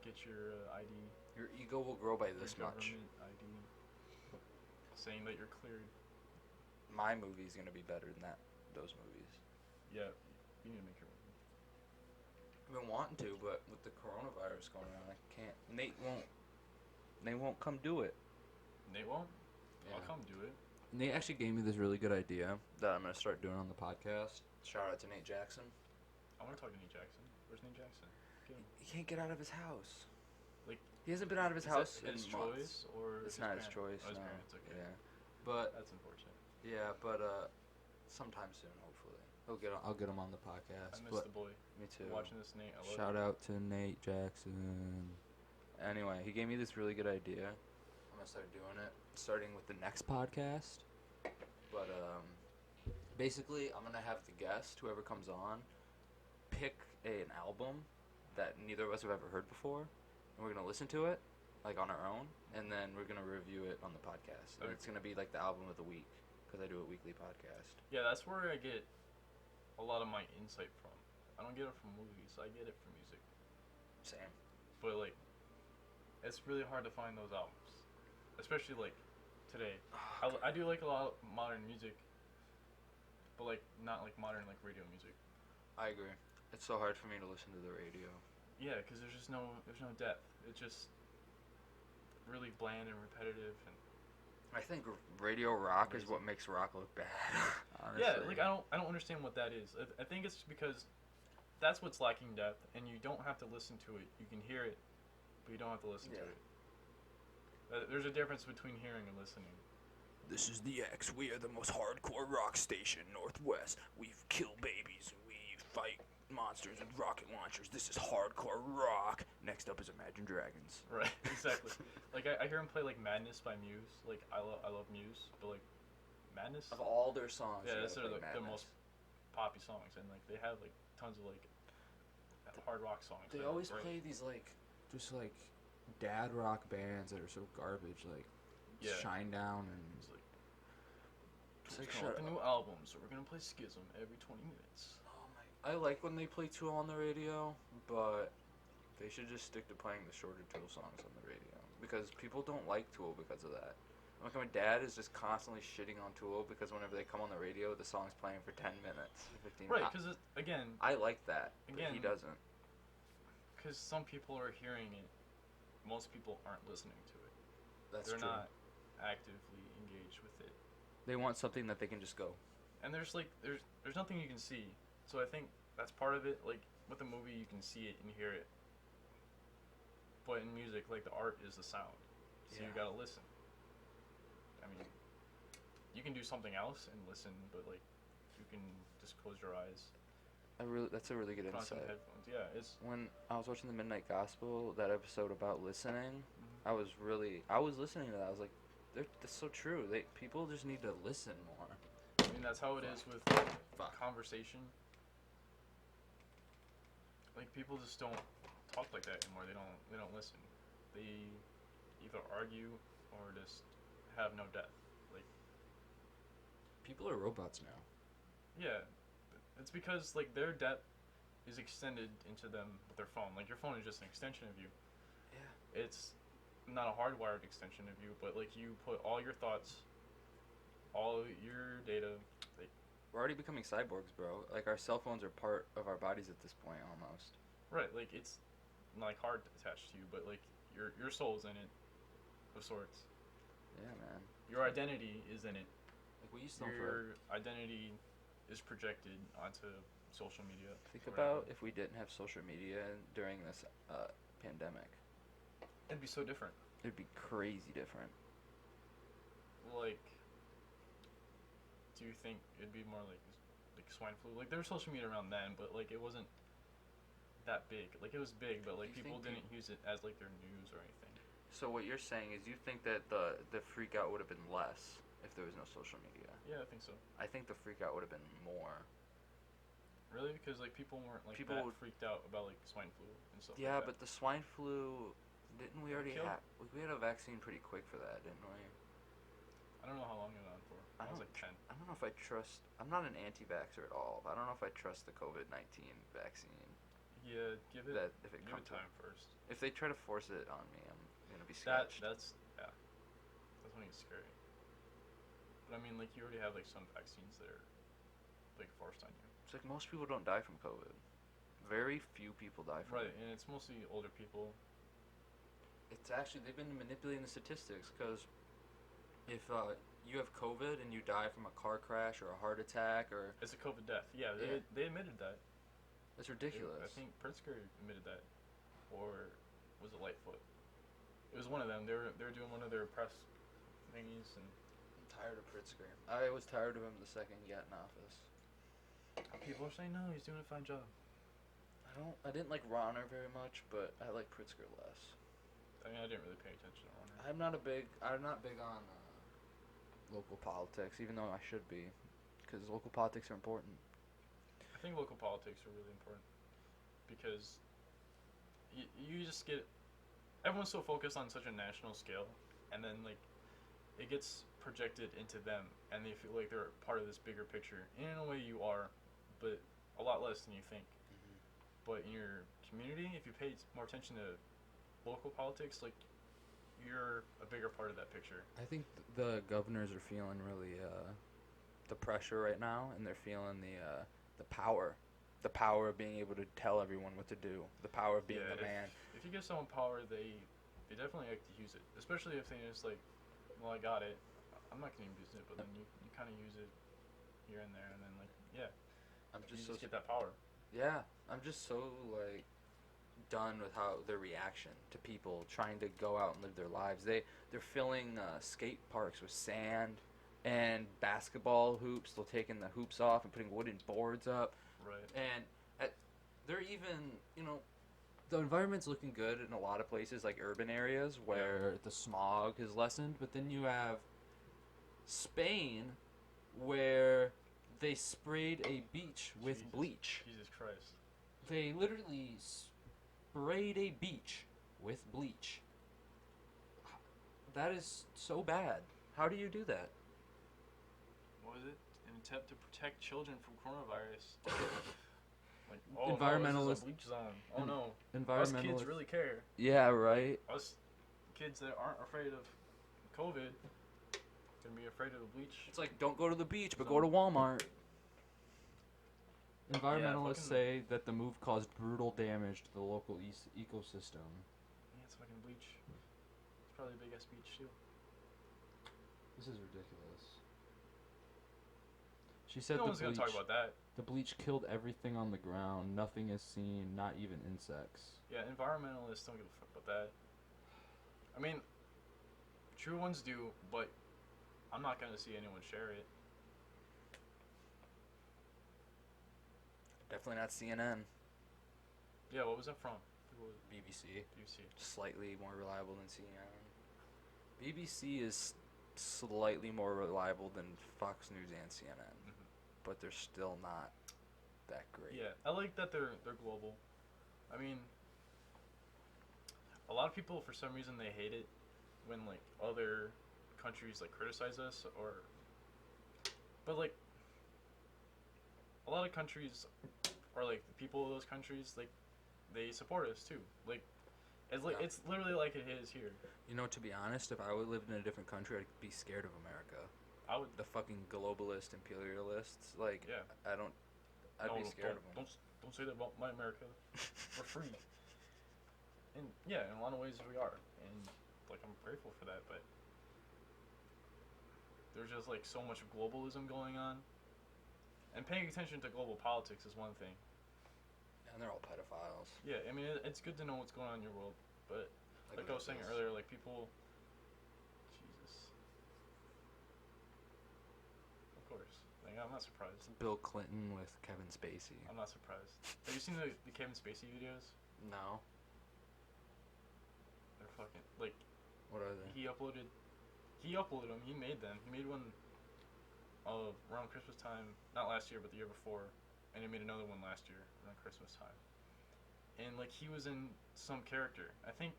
Get your ID. Your ego will grow by this your much. Government ID. Saying that you're cleared. My movie's gonna be better than those movies. Yeah, you need to make your movie. I've been wanting to, but with the coronavirus going on, I can't. Nate won't come do it. Nate won't? Yeah. I'll come do it. Nate actually gave me this really good idea that I'm gonna start doing on the podcast. Shout out to Nate Jackson. I want to talk to Nate Jackson. Where's Nate Jackson? He can't get out of his house. Like, he hasn't been out of his house in his months. choice or It's not his choice. Oh, his No. parents, okay. Yeah, but That's unfortunate. yeah, but sometime soon, hopefully, I'll get him on the podcast. I miss but the boy. me too. Watching this Nate, I love Shout you. out to Nate Jackson. Anyway, he gave me this really good idea. I'm gonna start doing it, starting with the next podcast. But basically, I'm gonna have the guest, whoever comes on, pick an album that neither of us have ever heard before, and we're gonna listen to it, like on our own, and then we're gonna review it on the podcast. And it's gonna be like the album of the week, because I do a weekly podcast. Yeah, that's where I get a lot of my insight from. I don't get it from movies. I get it from music. Same. But like, it's really hard to find those albums, especially like today. I do like a lot of modern music, but like not like modern like radio music. I agree. It's so hard for me to listen to the radio. Yeah, because there's no depth. It's just really bland and repetitive. And I think radio rock is what makes rock look bad. Honestly. yeah, like I don't understand what that is. I think it's because that's what's lacking depth, and you don't have to listen to it. You can hear it, but you don't have to listen to it. There's a difference between hearing and listening. This is the X. We are the most hardcore rock station, Northwest. We kill babies. We fight monsters with rocket launchers. This is hardcore rock. Next up is Imagine Dragons. Right, exactly. Like I hear him play like Madness by Muse. Like I love Muse, but like Madness. Of all their songs, yeah, that's their the most poppy songs, and like they have like tons of like hard rock songs. They always play these like just like dad rock bands that are so garbage, like Shine Down and. It's like shut up. The new album, so we're gonna play Schism every 20 minutes. Oh my! I like when they play Tool on the radio, but they should just stick to playing the shorter Tool songs on the radio because people don't like Tool because of that. Like my dad is just constantly shitting on Tool because whenever they come on the radio, the song's playing for 10 minutes, 15 minutes. Right, because again, I like that. Again, but he doesn't. Because some people are hearing it, most people aren't listening to it. They're true. Not actively engaged with it. They want something that they can just go. And there's nothing you can see. So I think that's part of it. Like with a movie, you can see it and hear it. But in music, like the art is the sound. So you gotta listen. I mean, you can do something else and listen, but like you can just close your eyes. That's a really good Put on some insight. headphones. Yeah, it's. When I was watching the Midnight Gospel, that episode about listening, Mhm. I was listening to that. I was like, that's so true. People just need to listen more. I mean, that's how it is with conversation. Like, people just don't talk like that anymore. They don't listen. They either argue or just have no depth. Like, People are robots now. yeah, it's because like their depth is extended into them with their phone. Like, your phone is just an extension of you. Yeah. It's not a hardwired extension of you, but like you put all your thoughts, all your data. Like, We're already becoming cyborgs, bro. Like, our cell phones are part of our bodies at this point, almost. right, like it's like hard attached to you, but like your soul's in it, of sorts. Yeah, man. Your identity is in it. Like, we used to for. Your identity is projected onto social media. Think about if we didn't have social media during this pandemic. It'd be so different. It'd be crazy different. Like, do you think it'd be more like swine flu? Like, there was social media around then, but like it wasn't that big. Like, it was big, but like people didn't use it as like their news or anything. So what you're saying is you think that the freak out would have been less if there was no social media? Yeah, I think so. I think the freak out would have been more. Really? Because like people weren't like People that would- freaked out about like swine flu and stuff Yeah, like that. but the swine flu, didn't we already Killed? have? We had a vaccine pretty quick for that, didn't we? I don't know how long it went on for. I was like 10. I don't know if I trust. I'm not an anti-vaxxer at all, but I don't know if I trust the COVID-19 vaccine. Yeah, give it That if it give comes it time first. If they try to force it on me, I'm gonna be That's sketched. when it's scary. But I mean, like, you already have like some vaccines that are like forced on you. It's like most people don't die from COVID. Very few people die from Right, it. and it's mostly older people. It's actually, they've been manipulating the statistics because if you have COVID and you die from a car crash or a heart attack or It's a COVID death. Yeah, Yeah. they admitted that. it's ridiculous. I think Pritzker admitted that, or was it Lightfoot? It was one of them. They were doing one of their press thingies, and I'm tired of Pritzker. I was tired of him the second he got in office. people are saying no, he's doing a fine job. I didn't like Ronner very much, but I like Pritzker less. I mean, I didn't really pay attention to Ronner. I'm not big on local politics, even though I should be, because local politics are important. I think local politics are really important because you just get everyone's so focused on such a national scale, and then like it gets projected into them, and they feel like they're part of this bigger picture. And in a way, you are, but a lot less than you think. Mm-hmm. But in your community, if you pay more attention to local politics, like you're a bigger part of that picture. I think the governors are feeling really the pressure right now, and they're feeling the power of being able to tell everyone what to do, the power of being the man. If you give someone power, they definitely like to use it, especially if they just like, well, I got it, I'm not gonna use it, but then you kind of use it here and there, and then like you just get that power. Yeah, I'm just so like done with how their reaction to people trying to go out and live their lives. They're filling skate parks with sand and basketball hoops. They're taking the hoops off and putting wooden boards up. Right. And they're even, the environment's looking good in a lot of places, like urban areas where the smog has lessened. But then you have Spain, where they sprayed a beach with bleach. Jesus Christ. They literally sprayed a beach with bleach. That is so bad. How do you do that? What was it? An attempt to protect children from coronavirus. Like, oh Environmentalists. no, this is a bleach zone. Oh no. Us kids really care. Yeah, right. Us kids that aren't afraid of COVID gonna be afraid of the bleach. It's like, don't go to the beach, but go to Walmart. Environmentalists say that the move caused brutal damage to the local ecosystem. Yeah, it's fucking bleach. It's probably a big ass beach too. This is ridiculous. She said No one's gonna talk about that. The bleach killed everything on the ground. Nothing is seen, not even insects. Yeah, environmentalists don't give a fuck about that. I mean, true ones do, but I'm not gonna see anyone share it. Definitely not CNN. Yeah, what was that from? BBC. BBC. Slightly more reliable than CNN. BBC is slightly more reliable than Fox News and CNN, Mm-hmm. but they're still not that great. Yeah, I like that they're global. I mean, a lot of people for some reason they hate it when like other countries like criticize us but like a lot of countries or like the people of those countries like they support us too. Like it's literally like it is here. You know, to be honest, if I would lived in a different country, I'd be scared of America. I would. The fucking globalist imperialists. Like, Yeah. I'd be scared of them. Don't say that about my America. We're free. And yeah, in a lot of ways we are, and like I'm grateful for that. But there's just like so much globalism going on, and paying attention to global politics is one thing. And they're all pedophiles. Yeah, I mean it's good to know what's going on in your world, but like I was saying earlier, like people, Jesus, of course, like I'm not surprised. Bill Clinton with Kevin Spacey. I'm not surprised. Have you seen the Kevin Spacey videos? No. They're fucking like. What are they? He uploaded them. He made them. He made one around Christmas time, not last year, but the year before, and he made another one last year around Christmas time. And like he was in some character. I think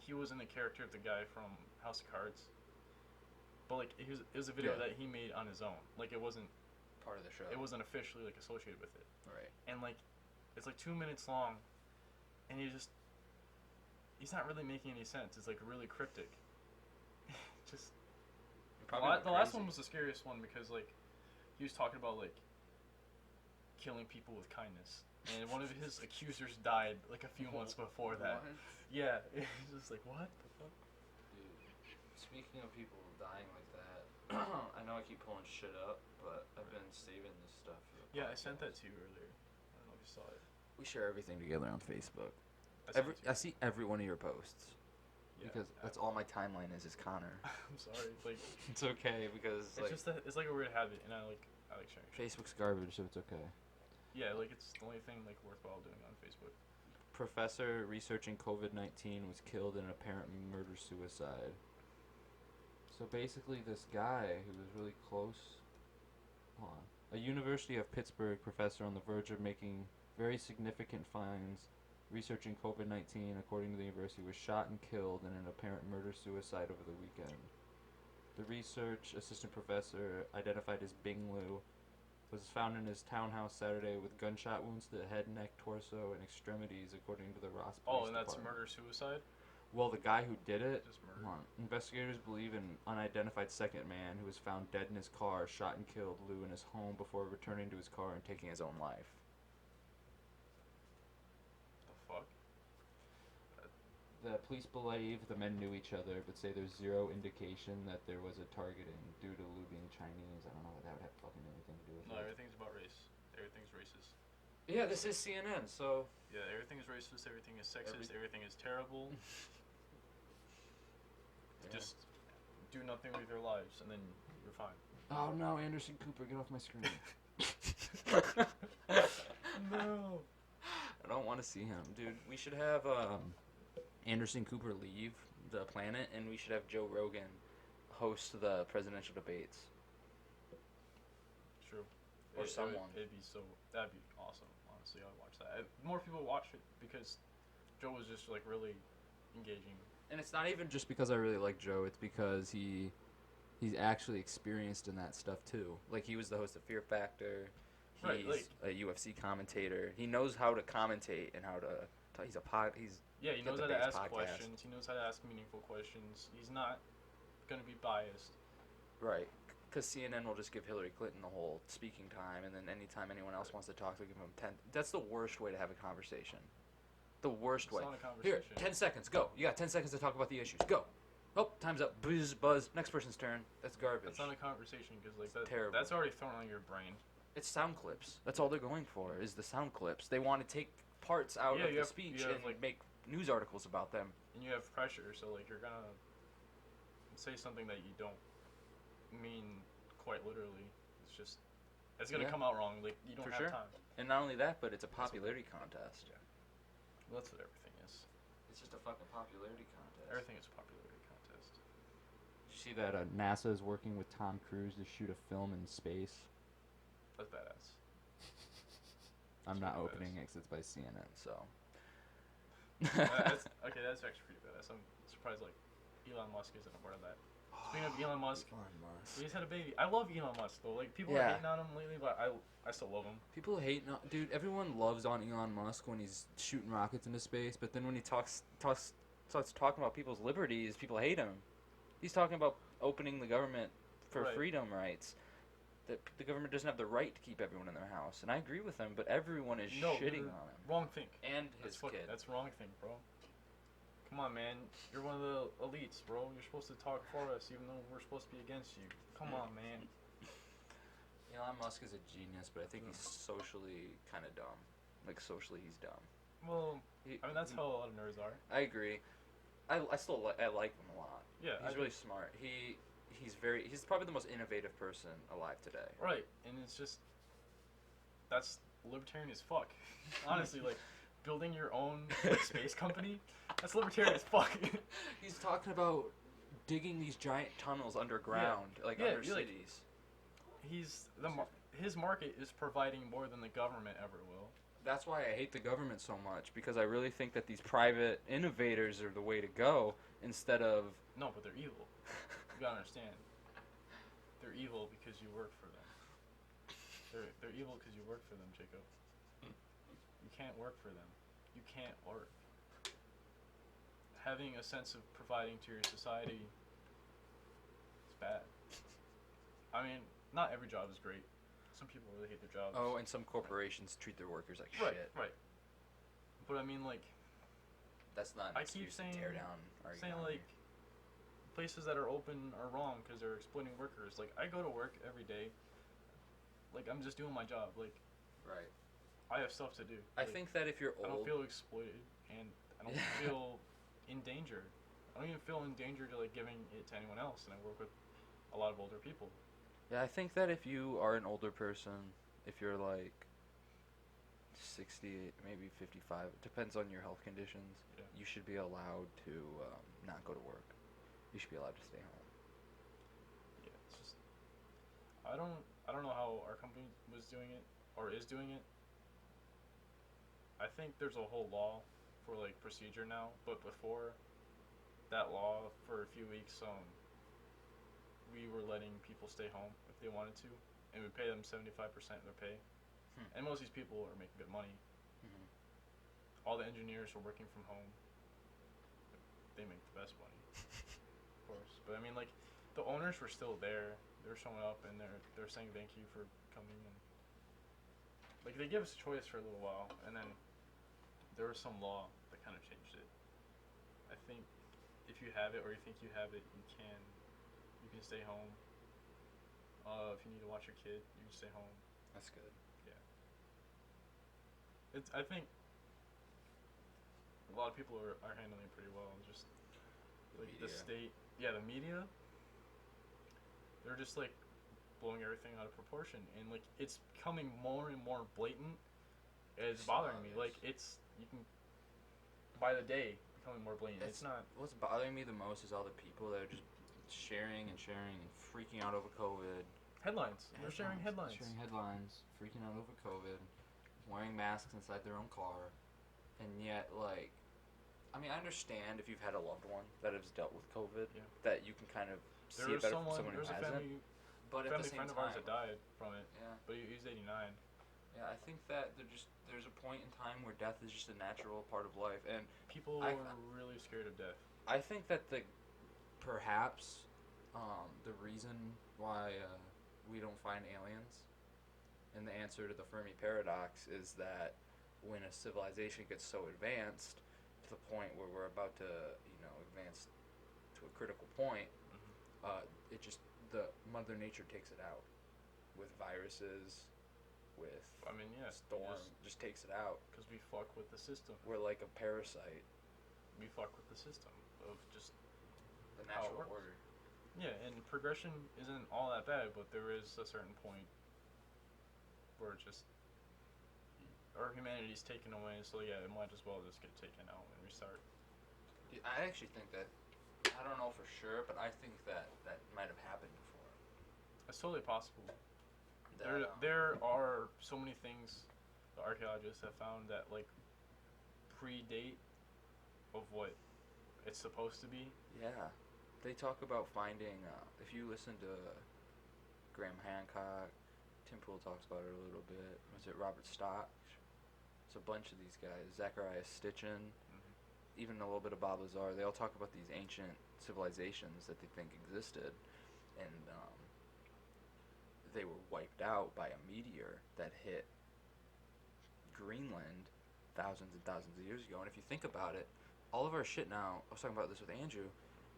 he was in the character of the guy from House of Cards. But like it was a video that he made on his own. Like it wasn't part of the show. It wasn't officially like associated with it. Right. And like it's like 2 minutes long, and he's not really making any sense. It's like really cryptic. Just the last one was the scariest one because like he was talking about like killing people with kindness, and one of his accusers died like a few months before that. What? Yeah, it's just like what the fuck. Dude, speaking of people dying like that, I know I keep pulling shit up, but I've been saving this stuff. Yeah, I sent that to you earlier. I don't know if you saw it. We share everything together on Facebook. I see every one of your posts. Yeah, because that's all my timeline is Connor. I'm sorry, like it's okay because it's just it's like a weird habit, and I like sharing. Facebook's garbage, so it's okay. Yeah, like it's the only thing like worthwhile doing on Facebook. Professor researching COVID-19 was killed in an apparent murder-suicide. So basically, this guy who was really close. Hold on. A University of Pittsburgh professor on the verge of making very significant finds researching COVID-19, according to the university, was shot and killed in an apparent murder-suicide over the weekend. The research assistant professor, identified as Bing Liu, was found in his townhouse Saturday with gunshot wounds to the head, neck, torso, and extremities, according to the Ross Police and that's Department. Murder-suicide? Well, the guy who did it, Just murder. Investigators believe an unidentified second man who was found dead in his car shot and killed Liu in his home before returning to his car and taking his own life. The police believe the men knew each other, but say there's zero indication that there was a targeting due to Liu being Chinese. I don't know what that would have fucking anything to do with it. No, everything's about race. Everything's racist. Yeah, this is CNN, so... Yeah, everything's racist, everything is sexist, everything is terrible. Just do nothing with your lives, and then you're fine. Oh no, Anderson Cooper, get off my screen. No. I don't want to see him. Dude, we should have, Anderson Cooper leave the planet, and we should have Joe Rogan host the presidential debates. True. Or someone. That'd be awesome, honestly. I'd watch that. More people watch it because Joe was just, like, really engaging. And it's not even just because I really like Joe, it's because he's actually experienced in that stuff, too. Like, he was the host of Fear Factor. He's a UFC commentator. He knows how to commentate and how to... he knows how to ask questions. He knows how to ask meaningful questions. He's not going to be biased. Right. Because CNN will just give Hillary Clinton the whole speaking time, and then anytime anyone else wants to talk, they'll give them 10. That's the worst way to have a conversation. The worst way. It's not a conversation. Here, 10 seconds, go. You got 10 seconds to talk about the issues. Go. Oh, time's up. Buzz. Next person's turn. That's garbage. That's not a conversation, because like terrible. That's already thrown on your brain. It's sound clips. That's all they're going for, is the sound clips. They want to take parts out of the speech and like make news articles about them. And you have pressure, so like you're gonna say something that you don't mean quite literally. It's just It's gonna come out wrong. Like you don't For have sure. time. And not only that, but it's a popularity contest. Yeah. Well, that's what everything is. It's just a fucking popularity contest. Everything is a popularity contest. Did you see that NASA is working with Tom Cruise to shoot a film in space? That's badass. I'm not really opening it because it's by CNN, so. That's actually pretty badass. I'm surprised like Elon Musk isn't a part of that. Speaking of Elon Musk, he just had a baby. I love Elon Musk though. Like people are hating on him lately, but I still love him. People hate, dude. Everyone loves on Elon Musk when he's shooting rockets into space, but then when he starts talking about people's liberties, people hate him. He's talking about opening the government for freedom rights. That the government doesn't have the right to keep everyone in their house, and I agree with him. But everyone is shitting on him. Wrong thing. And his kid. That's wrong thing, bro. Come on, man. You're one of the elites, bro. You're supposed to talk for us, even though we're supposed to be against you. Come on, man. Elon Musk is a genius, but I think he's socially kind of dumb. Like, socially, he's dumb. Well, I mean, that's how a lot of nerds are. I agree. I still I like him a lot. Yeah. He's really smart. He's probably the most innovative person alive today. Right. And it's just, that's libertarian as fuck. Honestly, like, building your own space company, that's libertarian as fuck. He's talking about digging these giant tunnels underground, under cities. His market is providing more than the government ever will. That's why I hate the government so much, because I really think that these private innovators are the way to go instead of... No, but they're evil. You gotta understand. They're evil because you work for them. They're evil because you work for them, Jacob. You can't work for them. You can't work. Having a sense of providing to your society is bad. I mean, not every job is great. Some people really hate their jobs. Oh, and some corporations treat their workers like shit. Right. But I mean, like... That's not an excuse to tear down our economy. Like, places that are open are wrong because they're exploiting workers. Like, I go to work every day. Like, I'm just doing my job. Like... Right. I have stuff to do. I think that if you're old... I don't feel exploited, and I don't feel in danger. I don't even feel in danger to, like, giving it to anyone else, and I work with a lot of older people. Yeah, I think that if you are an older person, if you're, like, 60, maybe 55, it depends on your health conditions, you should be allowed to not go to work. You should be allowed to stay home. Yeah, it's just... I don't know how our company was doing it, or is doing it. I think there's a whole law for like procedure now, but before that law, for a few weeks, we were letting people stay home if they wanted to, and we pay them 75% of their pay. And most of these people are making good money. All the engineers are working from home. They make the best money, of course. But I mean, like, the owners were still there. They were showing up and they're saying thank you for coming, and like they give us a choice for a little while, and then there was some law that kind of changed it. I think if you have it or you think you have it, you can stay home. If you need to watch your kid, you can stay home. That's good. Yeah. I think a lot of people are handling it pretty well. Just like the state, the media, they're just like blowing everything out of proportion, and like it's becoming more and more blatant. It's bothering me. Like you can by the day becoming more blatant. It's not. What's bothering me the most is all the people that are just sharing and freaking out over COVID. Headlines. They're sharing headlines. Sharing headlines, freaking out over COVID, wearing masks inside their own car, and yet, like, I mean, I understand if you've had a loved one that has dealt with COVID, that you can kind of see it better from someone who hasn't. But at the same friend of time, ours that died from it. Yeah. But he's 89. Yeah, I think that there's a point in time where death is just a natural part of life, and people are really scared of death. I think that perhaps the reason why we don't find aliens, and the answer to the Fermi paradox is that when a civilization gets so advanced to the point where we're about to, advance to a critical point, the Mother Nature takes it out with viruses, with storms, just takes it out. Because we fuck with the system. We're like a parasite. We fuck with the system of just the natural order. Yeah, and progression isn't all that bad, but there is a certain point where it's just our humanity's taken away. So yeah, it might as well just get taken out and restart. I actually think that, I don't know for sure, but I think that might have happened before. It's totally possible. That, There are so many things the archaeologists have found that like predate of what it's supposed to be. Yeah, they talk about finding. If you listen to Graham Hancock, Tim Pool talks about it a little bit. Was it Robert Stock? It's a bunch of these guys. Zachariah Stitchin, even a little bit of Bob Lazar. They all talk about these ancient civilizations that they think existed, and they were wiped out by a meteor that hit Greenland thousands and thousands of years ago. And if you think about it, all of our shit now, I was talking about this with Andrew,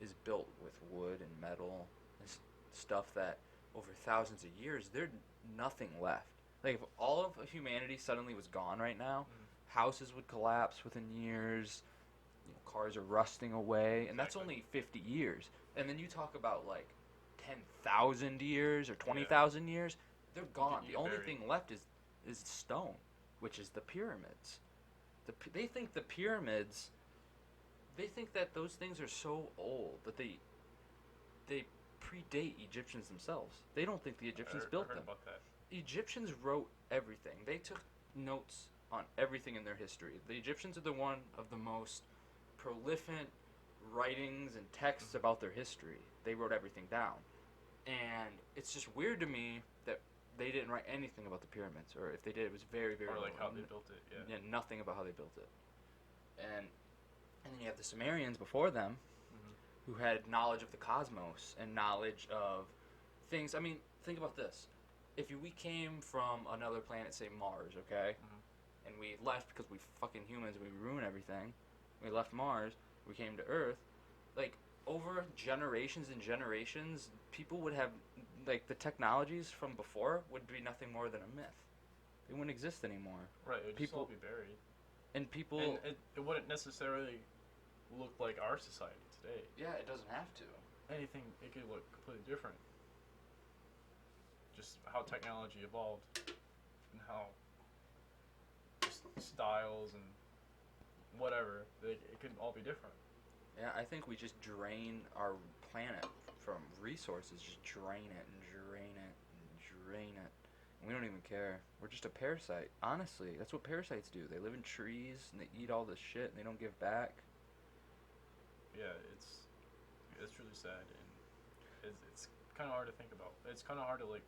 is built with wood and metal and stuff that over thousands of years, there's nothing left. Like, if all of humanity suddenly was gone right now, houses would collapse within years, cars are rusting away, and that's only 50 years. And then you talk about, like, 10,000 years or 20,000 years, they're gone. The only thing left is stone, which is the pyramids. They think the pyramids, they think that those things are so old that they predate Egyptians themselves. They don't think the Egyptians built them. About that. Egyptians wrote everything. They took notes on everything in their history. The Egyptians are the one of the most prolific writings and texts about their history. They wrote everything down. And it's just weird to me that they didn't write anything about the pyramids, or if they did, it was very, very Or like low. how they built it, yeah. Yeah, nothing about how they built it. And then you have the Sumerians before them, who had knowledge of the cosmos and knowledge of things. I mean, think about this. If we came from another planet, say Mars, okay, and we left because we fucking humans, we ruin everything, we left Mars, we came to Earth, like, over generations and generations, people would have, like, the technologies from before would be nothing more than a myth. They wouldn't exist anymore. Right, it would just all be buried. And people... And it wouldn't necessarily look like our society today. Yeah, it doesn't have to. Anything, it could look completely different. Just how technology evolved and how just styles and whatever, it could all be different. Yeah, I think we just drain our planet from resources. Just drain it and drain it and drain it. And we don't even care. We're just a parasite. Honestly, that's what parasites do. They live in trees and they eat all this shit and they don't give back. Yeah, it's really sad, and it's kind of hard to think about. It's kind of hard to, like...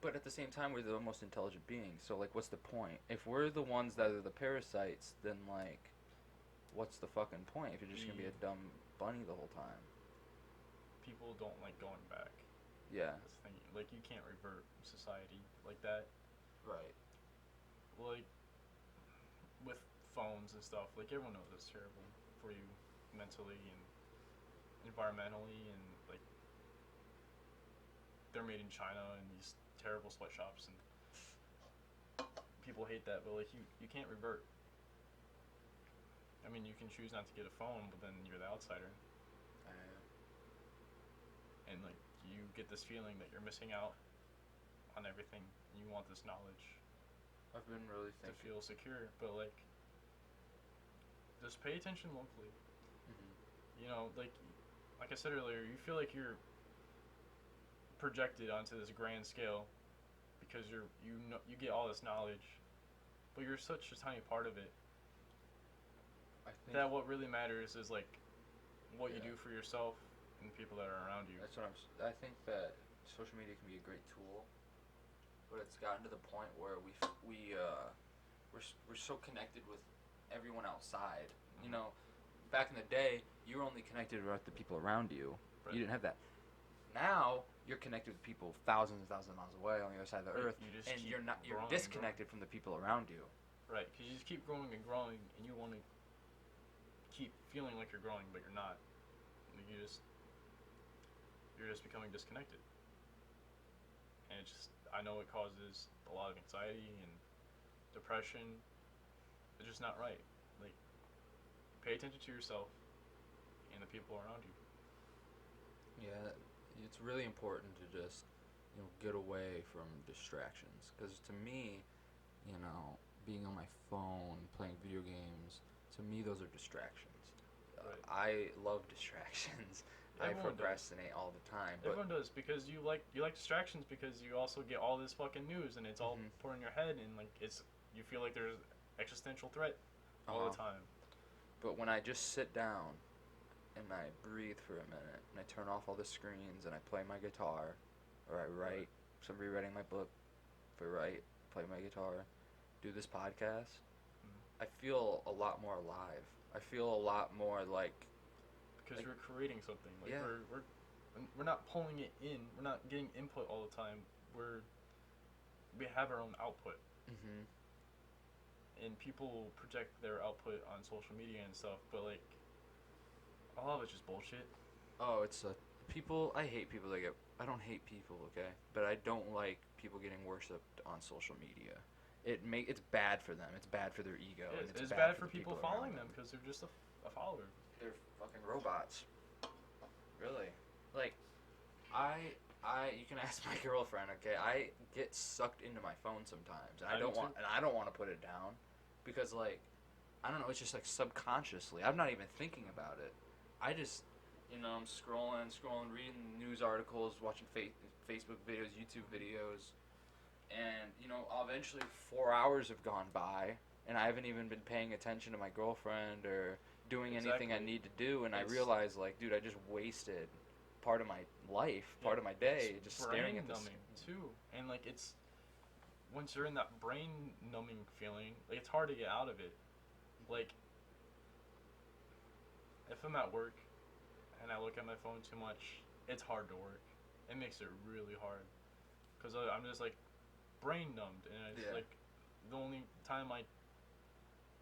But at the same time, we're the most intelligent beings, so, like, what's the point? If we're the ones that are the parasites, then, like, what's the fucking point if you're just going to be a dumb bunny the whole time? People don't like going back. Yeah. That's the thing. Like, you can't revert society like that. Right. Like, with phones and stuff, like, everyone knows it's terrible for you mentally and environmentally, and, like, they're made in China in these terrible sweatshops, and people hate that, but, like, you can't revert. I mean, you can choose not to get a phone, but then you're the outsider. And, like, you get this feeling that you're missing out on everything, and you want this knowledge. I've been really to feel secure, but, like, just pay attention locally. You know, like I said earlier, you feel like you're projected onto this grand scale because you get all this knowledge, but you're such a tiny part of it. I think that what really matters is, like, what you do for yourself and the people that are around you. That's what I think that social media can be a great tool, but it's gotten to the point where we're so connected with everyone outside. You know, back in the day, you were only connected with the people around you. Right. You didn't have that. Now you're connected with people thousands and thousands of miles away on the other side of the earth, and you're disconnected from the people around you. Right, because you just keep growing and growing, and you want to keep feeling like you're growing, but you're not. You're just becoming disconnected, and I know it causes a lot of anxiety and depression. It's just not right. Like, pay attention to yourself and the people around you. Yeah, it's really important to just get away from distractions. Because to me, being on my phone, playing video games, to me those are distractions. Right. I love distractions. I Everyone procrastinate all the time. But Everyone does, because you like distractions, because you also get all this fucking news and it's all poured in your head, and like you feel like there's existential threat all the time. But when I just sit down and I breathe for a minute and I turn off all the screens and I play my guitar, or I write, so I'm rewriting my book, if I write, play my guitar, do this podcast, I feel a lot more alive. I feel a lot more like... Because you're creating something. Like, yeah. We're not pulling it in. We're not getting input all the time. We have our own output. Mm-hmm. And people project their output on social media and stuff, but like, a lot of it's just bullshit. Oh, it's people. I hate people that get. I don't hate people, okay, but I don't like people getting worshipped on social media. It's bad for them. It's bad for their ego. Yeah, and it's bad bad for people following them, because they're just a follower. They're fucking robots. Really, like, you can ask my girlfriend, okay? I get sucked into my phone sometimes, and I don't want to put it down, because like, I don't know, it's just like subconsciously. I'm not even thinking about it. I just, I'm scrolling, reading news articles, watching Facebook videos, YouTube videos, and eventually 4 hours have gone by, and I haven't even been paying attention to my girlfriend or doing anything I need to do, and I realize, like, dude, I just wasted part of my life, part of my day, just staring at this. Brain numbing too, and like, it's once you're in that brain numbing feeling, like, it's hard to get out of it. Like, if I'm at work and I look at my phone too much, it's hard to work. It makes it really hard, because I'm just like brain numbed, and it's like the only time I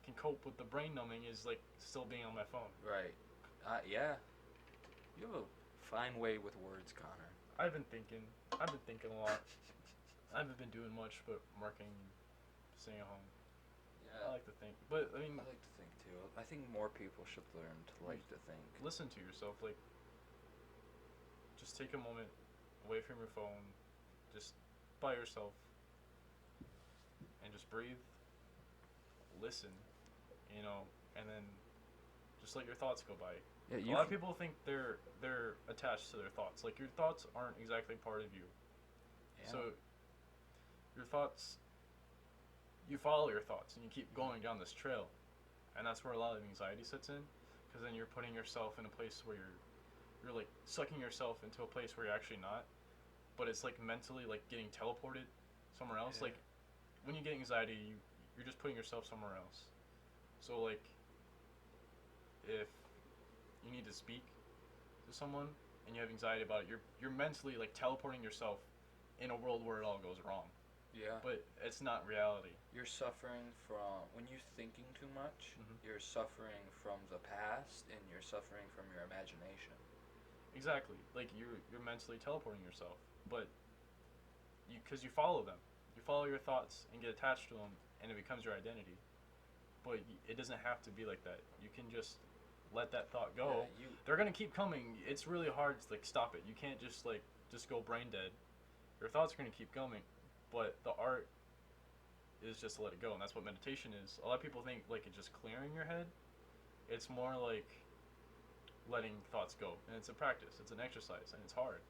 can cope with the brain numbing is like still being on my phone. Right. Yeah. You have a fine way with words, Connor. I've been thinking a lot. I haven't been doing much but working, staying at home. Yeah. I like to think, but I mean, I like to think too. I think more people should learn to like to think. Listen to yourself. Like, just take a moment away from your phone, just by yourself, and just breathe, listen, and then just let your thoughts go by. Yeah, a lot of people think they're attached to their thoughts. Like, your thoughts aren't exactly part of you. Yeah. So your thoughts, you follow your thoughts and you keep going down this trail, and that's where a lot of anxiety sets in, because then you're putting yourself in a place where you're like sucking yourself into a place where you're actually not, but it's like mentally like getting teleported somewhere else. Yeah. Like, when you get anxiety, you're just putting yourself somewhere else. So like, if you need to speak to someone and you have anxiety about it, you're mentally like teleporting yourself in a world where it all goes wrong. Yeah. But it's not reality. You're suffering from, when you're thinking too much, you're suffering from the past, and you're suffering from your imagination. Exactly. Like, you're mentally teleporting yourself, but because you follow them. You follow your thoughts and get attached to them, and it becomes your identity. But it doesn't have to be like that. You can just let that thought go. Yeah, they're gonna keep coming. It's really hard to like stop it. You can't just go brain dead. Your thoughts are gonna keep coming, but the art is just to let it go, and that's what meditation is. A lot of people think like it's just clearing your head. It's more like letting thoughts go, and it's a practice. It's an exercise, and it's hard.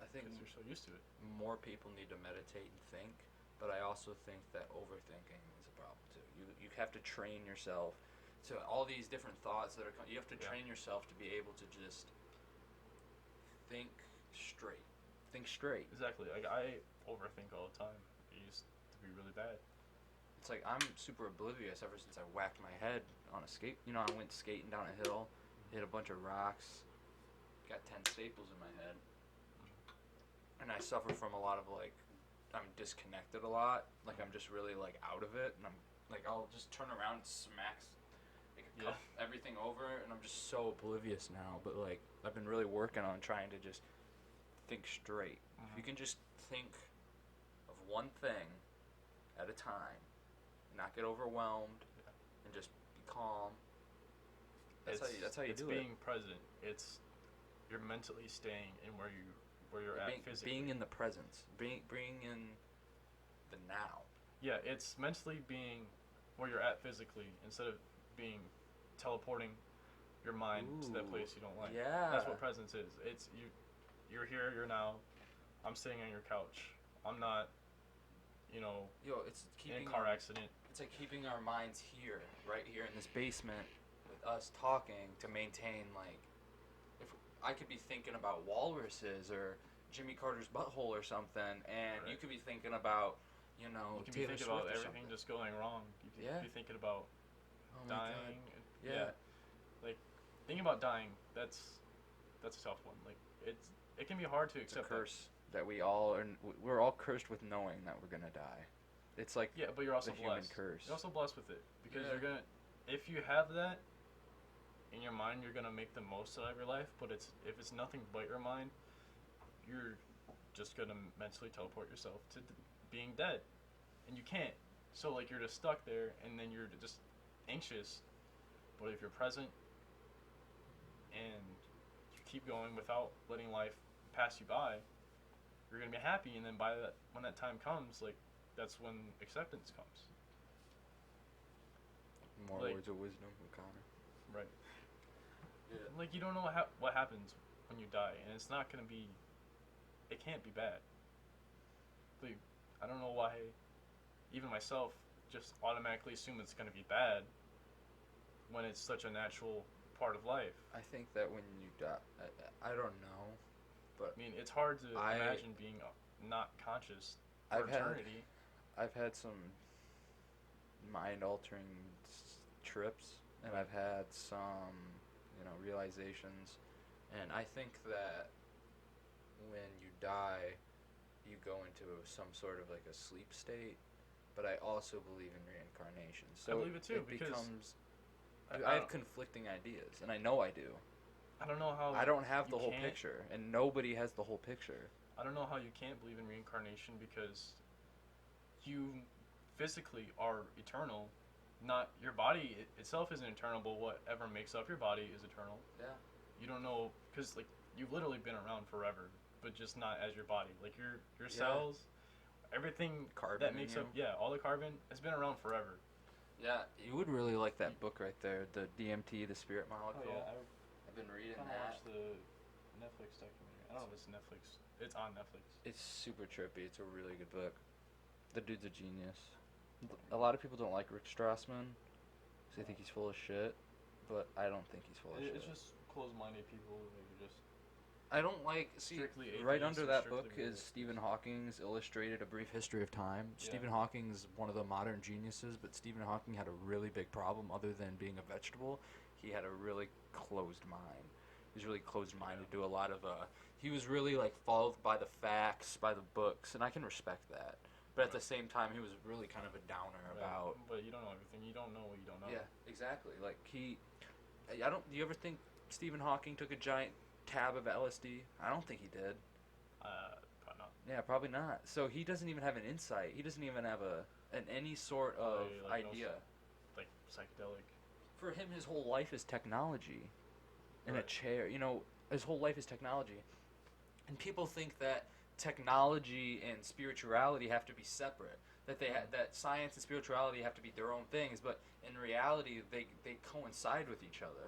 I think you're so used to it. More people need to meditate and think, but I also think that overthinking is a problem too. You have to train yourself to all these different thoughts that are you have to train yourself to be able to just think straight. Exactly. Like, I overthink all the time. It used to be really bad. It's like I'm super oblivious ever since I whacked my head on a skate. I went skating down a hill, hit a bunch of rocks, got 10 staples in my head. And I suffer from a lot of I'm disconnected a lot. Like, I'm just really out of it, and I'm like, I'll just turn around and smack everything over, and I'm just so oblivious now. But I've been really working on trying to just think straight. If you can just think of one thing at a time, not get overwhelmed, and just be calm. That's how you do it. It's being present. You're mentally staying in where where you're being, at physically. being in the presence, being in the now. Yeah, it's mentally being where you're at physically instead of being teleporting your mind to that place you don't like. Yeah. That's what presence is. It's you. You're here. You're now. I'm sitting on your couch. I'm not. It's in keeping a car accident. It's like keeping our minds here, right here in this basement, with us talking to maintain like, if I could be thinking about walruses or Jimmy Carter's butthole or something, and you could be thinking about, You can Taylor be thinking Swift about or everything something. just going wrong. You can be thinking about Oh my God. dying. Yeah. Like thinking about dying. That's a tough one. Like it can be hard to It's a accept. curse that we're all cursed with knowing that we're gonna die. It's like Yeah, but you're also the human blessed. curse. You're also blessed with it because Yeah. you're gonna. If you have that in your mind, you're gonna make the most out of your life. But if it's nothing but your mind, you're just gonna mentally teleport yourself to being dead, and you can't. So like you're just stuck there, and then you're just anxious. But if you're present and you keep going without letting life pass you by, you're gonna be happy. And then when that time comes, like that's when acceptance comes. More like- words of wisdom from Connor. Right. Yeah. Like you don't know what happens when you die, and it's not gonna be. It can't be bad. Like I don't know why, even myself, just automatically assume it's gonna be bad. When it's such a natural part of life. I think that when you die, I don't know, but I mean, it's hard to imagine being not conscious for eternity. I've had some mind-altering trips, and I've had some, realizations, and I think that when you die, you go into some sort of like a sleep state, but I also believe in reincarnation. So I believe it too, it because becomes. I have conflicting ideas, and I know I do. I don't know how. I don't have the you whole can't- picture, and nobody has the whole picture. I don't know how you can't believe in reincarnation because you physically are eternal. Not your body itself isn't eternal, but whatever makes up your body is eternal. Yeah. You don't know because like you've literally been around forever, but just not as your body. Like your Yeah. cells, everything Carbon that in makes you. up all the carbon has been around forever. Yeah, you would really like that book right there, the DMT, the spirit molecule. I've been reading kind of that. watched the Netflix documentary. I don't know if it's Netflix. It's on Netflix. It's super trippy. It's a really good book. The dude's a genius. A lot of people don't like Rick Strassman because they think he's full of shit, but I don't think he's full of shit. It's just closed-minded people that are just. I don't like Strictly right atheists under or that strictly book is realists. Stephen Hawking's Illustrated A Brief History of Time. Yeah. Stephen Hawking's one of the modern geniuses, but Stephen Hawking had a really big problem other than being a vegetable. He had a really closed mind. He was really closed-minded to a lot of he was really like followed by the facts, by the books, and I can respect that. But at the same time, he was really kind of a downer about. But you don't know everything. You don't know what you don't know. Yeah, exactly. Like I don't. Do you ever think Stephen Hawking took a giant tab of LSD? I don't think he did. Probably not. Yeah, probably not. So he doesn't even have an insight. He doesn't even have any sort of like idea. Like psychedelic. For him, his whole life is technology. In a Right. chair, his whole life is technology. And people think that technology and spirituality have to be separate. That that science and spirituality have to be their own things, but in reality, they coincide with each other.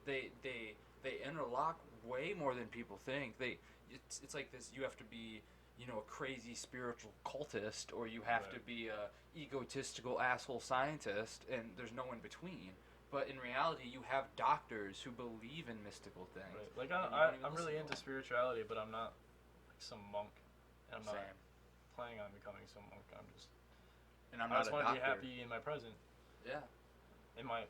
Right. They interlock way more than people think. It's like this. You have to be, a crazy spiritual cultist, or you have to be a egotistical asshole scientist, and there's no in between. But in reality, you have doctors who believe in mystical things. Right. Like and you don't even I'm really listen to into spirituality, but I'm not like some monk, and I'm not Same. planning on becoming some monk. And I'm I not just a want to be doctor. happy in my present, Yeah. in my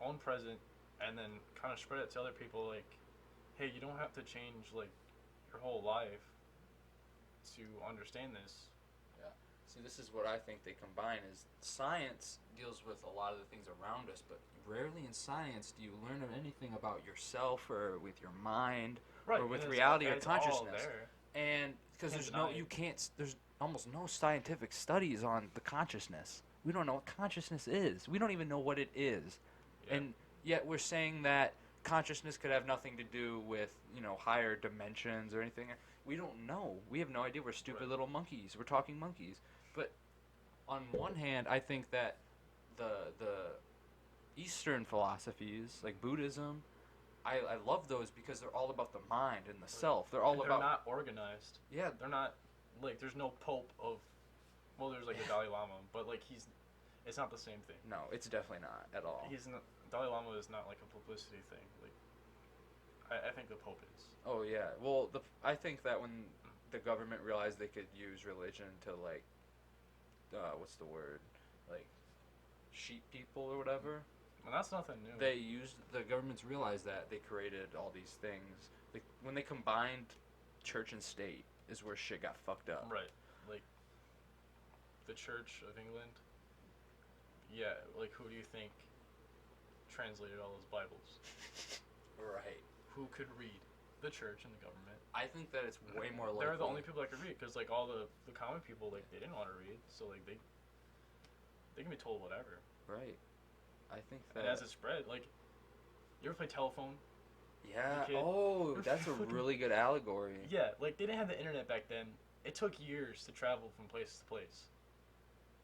own present, and then kind of spread it to other people. Like, hey, you don't have to change like your whole life to understand this. See, this is what I think they combine is science deals with a lot of the things around us, but rarely in science do you learn anything about yourself or with your mind or with and reality or it's all consciousness. there. And because Can't deny it. there's almost no scientific studies on the consciousness. We don't know what consciousness is. We don't even know what it is. Yeah. And yet we're saying that consciousness could have nothing to do with, higher dimensions or anything. We don't know. We have no idea. We're stupid Right. little monkeys. We're talking monkeys. But on one hand, I think that the Eastern philosophies, like Buddhism, I love those because they're all about the mind and the self. They're all And about they're not organized. yeah. They're not like there's no pope of. Well, there's like the Dalai Lama, but like it's not the same thing. No, it's definitely not at all. Dalai Lama is not like a publicity thing. Like I think the Pope is. Oh yeah. Well, I think that when the government realized they could use religion to like, what's the word, like, sheep people or whatever. And that's nothing new. The governments realized that they created all these things. Like when they combined church and state is where shit got fucked up. Right. Like the Church of England. Yeah. Like who do you think translated all those Bibles? Right. Who could read? The church and the government. I think that it's way more likely. They're the only people that could read because like all the common people like they didn't want to read, so like they can be told whatever. Right. I think that. And as it spread, like you ever play telephone? Yeah. kid. Oh, that's a really good allegory. Yeah, like they didn't have the internet back then. It took years to travel from place to place.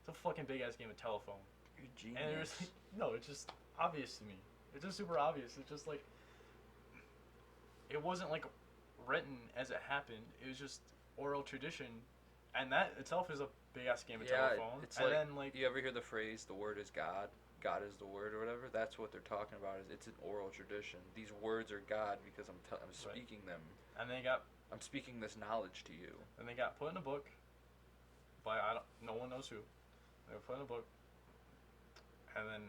It's a fucking big ass game of telephone. You're a genius. And there's no, it's just obvious to me. It's just super obvious. It's just like it wasn't like written as it happened. It was just oral tradition, and that itself is a big ass game of telephone. It's and like, then like you ever hear the phrase "the word is God"? God is the word, or whatever. That's what they're talking about. Is it's an oral tradition. These words are God because I'm speaking them. and I'm speaking this knowledge to you. they got put in a book by no one knows who. They were put in a book, and then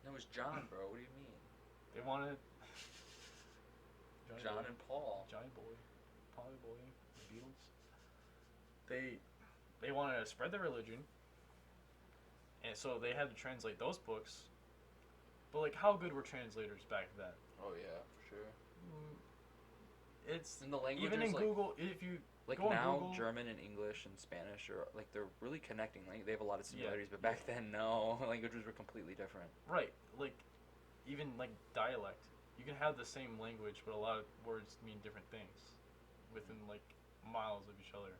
That was John, bro. What do you mean? they wanted John and Paul. Johnny Boy, Polly Boy, the Beatles. They wanted to spread their religion, and so they had to translate those books. But like, how good were translators back then? Oh yeah, for sure. It's And the languages, even in like, Google. If you like go on now, Google, German and English and Spanish are like they're really connecting. Like they have a lot of similarities, but yeah. back then, no, languages were completely different. right, like even like dialect, you can have the same language, but a lot of words mean different things within like miles of each other.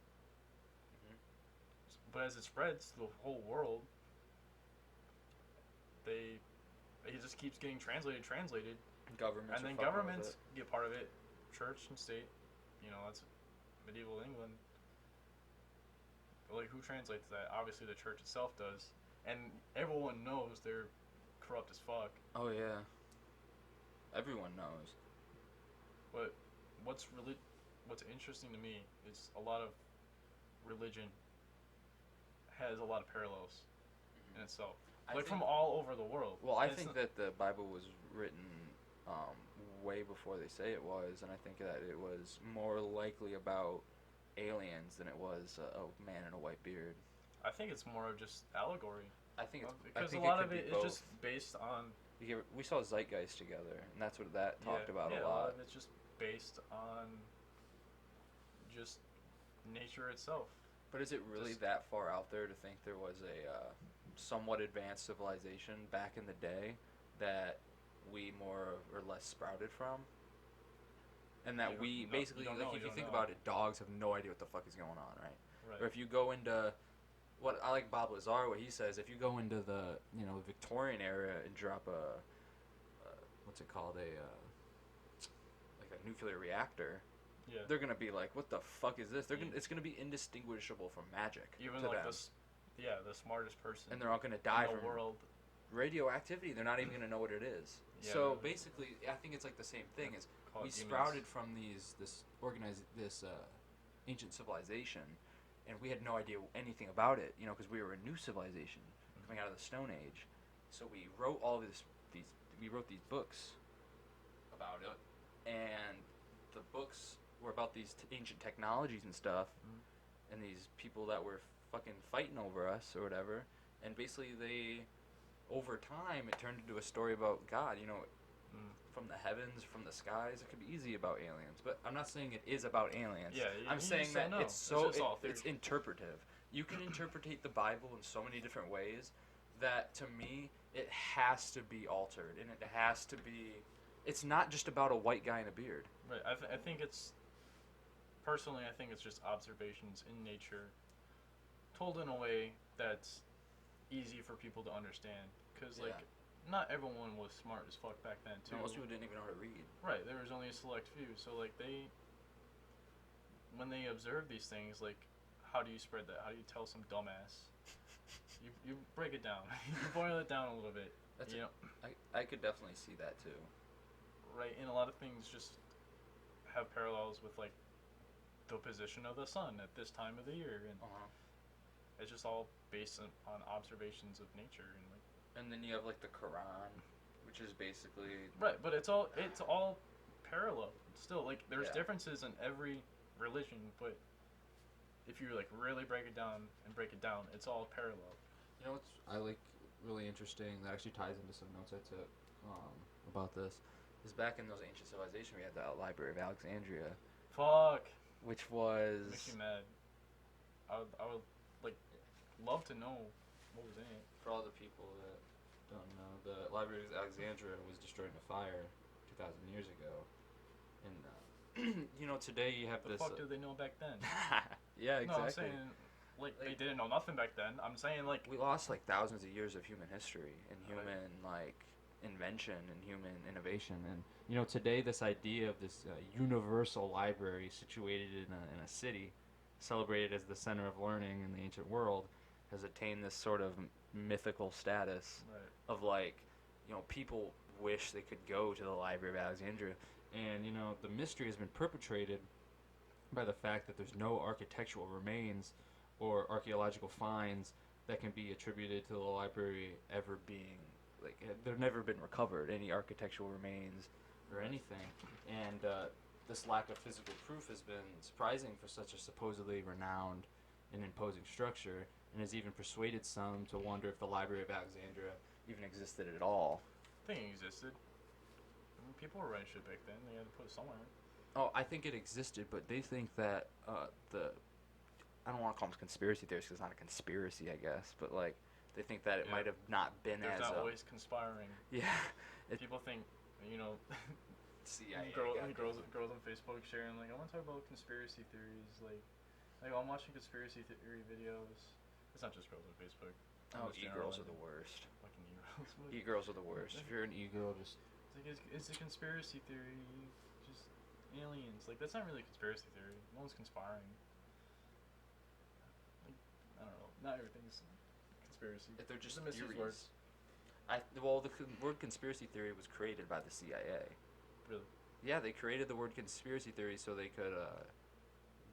But as it spreads to the whole world, it just keeps getting translated, Governments and then governments get part of it, church and state. You know, that's medieval England. But like, who translates that? Obviously, the church itself does, and everyone knows they're corrupt as fuck. Oh yeah. Everyone knows. But what's interesting to me is a lot of religion has a lot of parallels in itself. From all over the world. Well, I think that the Bible was written way before they say it was, and I think that it was more likely about aliens than it was a man in a white beard. I think it's more of just allegory. I think it's because I think a lot it of could it be is both. just based on We saw Zeitgeist together, and that's what that talked about a a lot. of it's just based on just nature itself. But is it really that far out there to think there was a somewhat advanced civilization back in the day that we more or less sprouted from? And that basically, like, if you think about it, dogs have no idea what the fuck is going on, right? Right. Or if you go into, what I like Bob Lazar, what he says, if you go into the, Victorian era and drop what's it called, like a nuclear reactor, Yeah. they're gonna be like, what the fuck is this? It's gonna be indistinguishable from magic. Even to like them. the smartest person And they're all gonna die in the from world. radioactivity. They're not even gonna know what it is. Yeah, So but- basically, I think it's like the same thing. Is Call it we demons. sprouted from this ancient civilization, and we had no idea anything about it, because we were a new civilization coming out of the Stone Age. So we wrote all these books about it, and the books were about these ancient technologies and stuff, and these people that were fucking fighting over us or whatever, and basically over time it turned into a story about God, from the heavens, from the skies. It could be easy about aliens, but I'm not saying it is about aliens. Yeah, I'm saying that no. it's it's interpretive. You can interpret the Bible in so many different ways that, to me, it has to be altered, and it has to be. It's not just about a white guy in a beard. Right. I think it's personally, I think it's just observations in nature, told in a way that's easy for people to understand. Because like, not everyone was smart as fuck back then too. No, most people didn't even know how to read. Right, there was only a select few. So like when they observe these things, like, how do you spread that? How do you tell some dumbass? You break it down. You boil it down a little bit. That's you know, I could definitely see that too. right? And a lot of things just have parallels with like the position of the sun at this time of the year, and it's just all based on observations of nature and like. And then you have like the Quran, which is basically Right, but it's all parallel. Still, like there's differences in every religion, but if you like really break it down, it's all parallel. You know what's I like really interesting that actually ties into some notes I took about this is back in those ancient civilizations we had the Library of Alexandria. Fuck. Which was Makes me mad. I would like love to know what was in it. For all the people that don't know, the Library of Alexandria was destroyed in a fire 2,000 years ago, and you know today you have the this. Fuck did they know back then? Yeah, exactly. No, I'm saying like they didn't know nothing back then. I'm saying like we lost like thousands of years of human history and human like invention and human innovation, and you know today this idea of this universal library situated in a city, celebrated as the center of learning in the ancient world, has attained this sort of mythical status of like, you know, people wish they could go to the Library of Alexandria, and you know the mystery has been perpetrated by the fact that there's no architectural remains or archaeological finds that can be attributed to the library ever being like they've never been recovered, any architectural remains or anything, and this lack of physical proof has been surprising for such a supposedly renowned and imposing structure, and has even persuaded some to wonder if the Library of Alexandria even existed at all. I think it existed. I mean, people were writing shit back then. They had to put it somewhere. Oh, I think it existed, but they think that I don't want to call them conspiracy theorists because it's not a conspiracy, I guess, but like they think that it might have not been They're as not always conspiring. Yeah. People think, you know, CIA girls on Facebook sharing like, I want to talk about conspiracy theories, like I'm watching conspiracy theory videos. It's not just girls on Facebook. Oh, e-girls are the worst. Fucking e-girls. E-girls are the worst. If you're an e-girl, just it's a conspiracy theory. Just aliens. Like that's not really a conspiracy theory. No one's conspiring. Like, I don't know. Not everything's conspiracy. If they're just it's a misuse word. the word conspiracy theory was created by the CIA. Really? Yeah, they created the word conspiracy theory so they could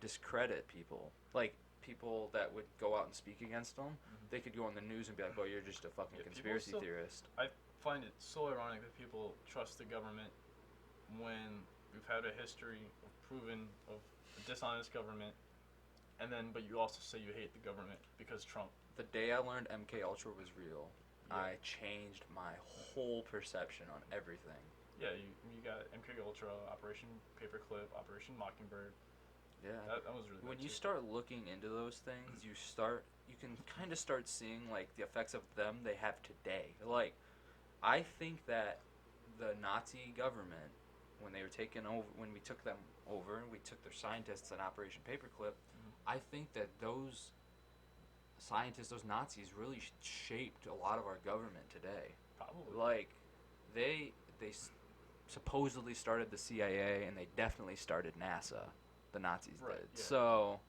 discredit people. Like, people that would go out and speak against them, they could go on the news and be like, oh, you're just a fucking conspiracy theorist. I find it so ironic that people trust the government when we've had a history of a dishonest government, and then, but you also say you hate the government because Trump. The day I learned MK Ultra was real, I changed my whole perception on everything. Yeah, you got MK Ultra, Operation Paperclip, Operation Mockingbird. Yeah, that was really. When you start looking into those things, you can kind of start seeing like the effects of them they have today. Like, I think that the Nazi government, when they were taken over, when we took them over and we took their scientists in Operation Paperclip, I think that those scientists, those Nazis, really shaped a lot of our government today. Probably. Like, they supposedly started the CIA, and they definitely started NASA. The Nazis did. Yeah. So,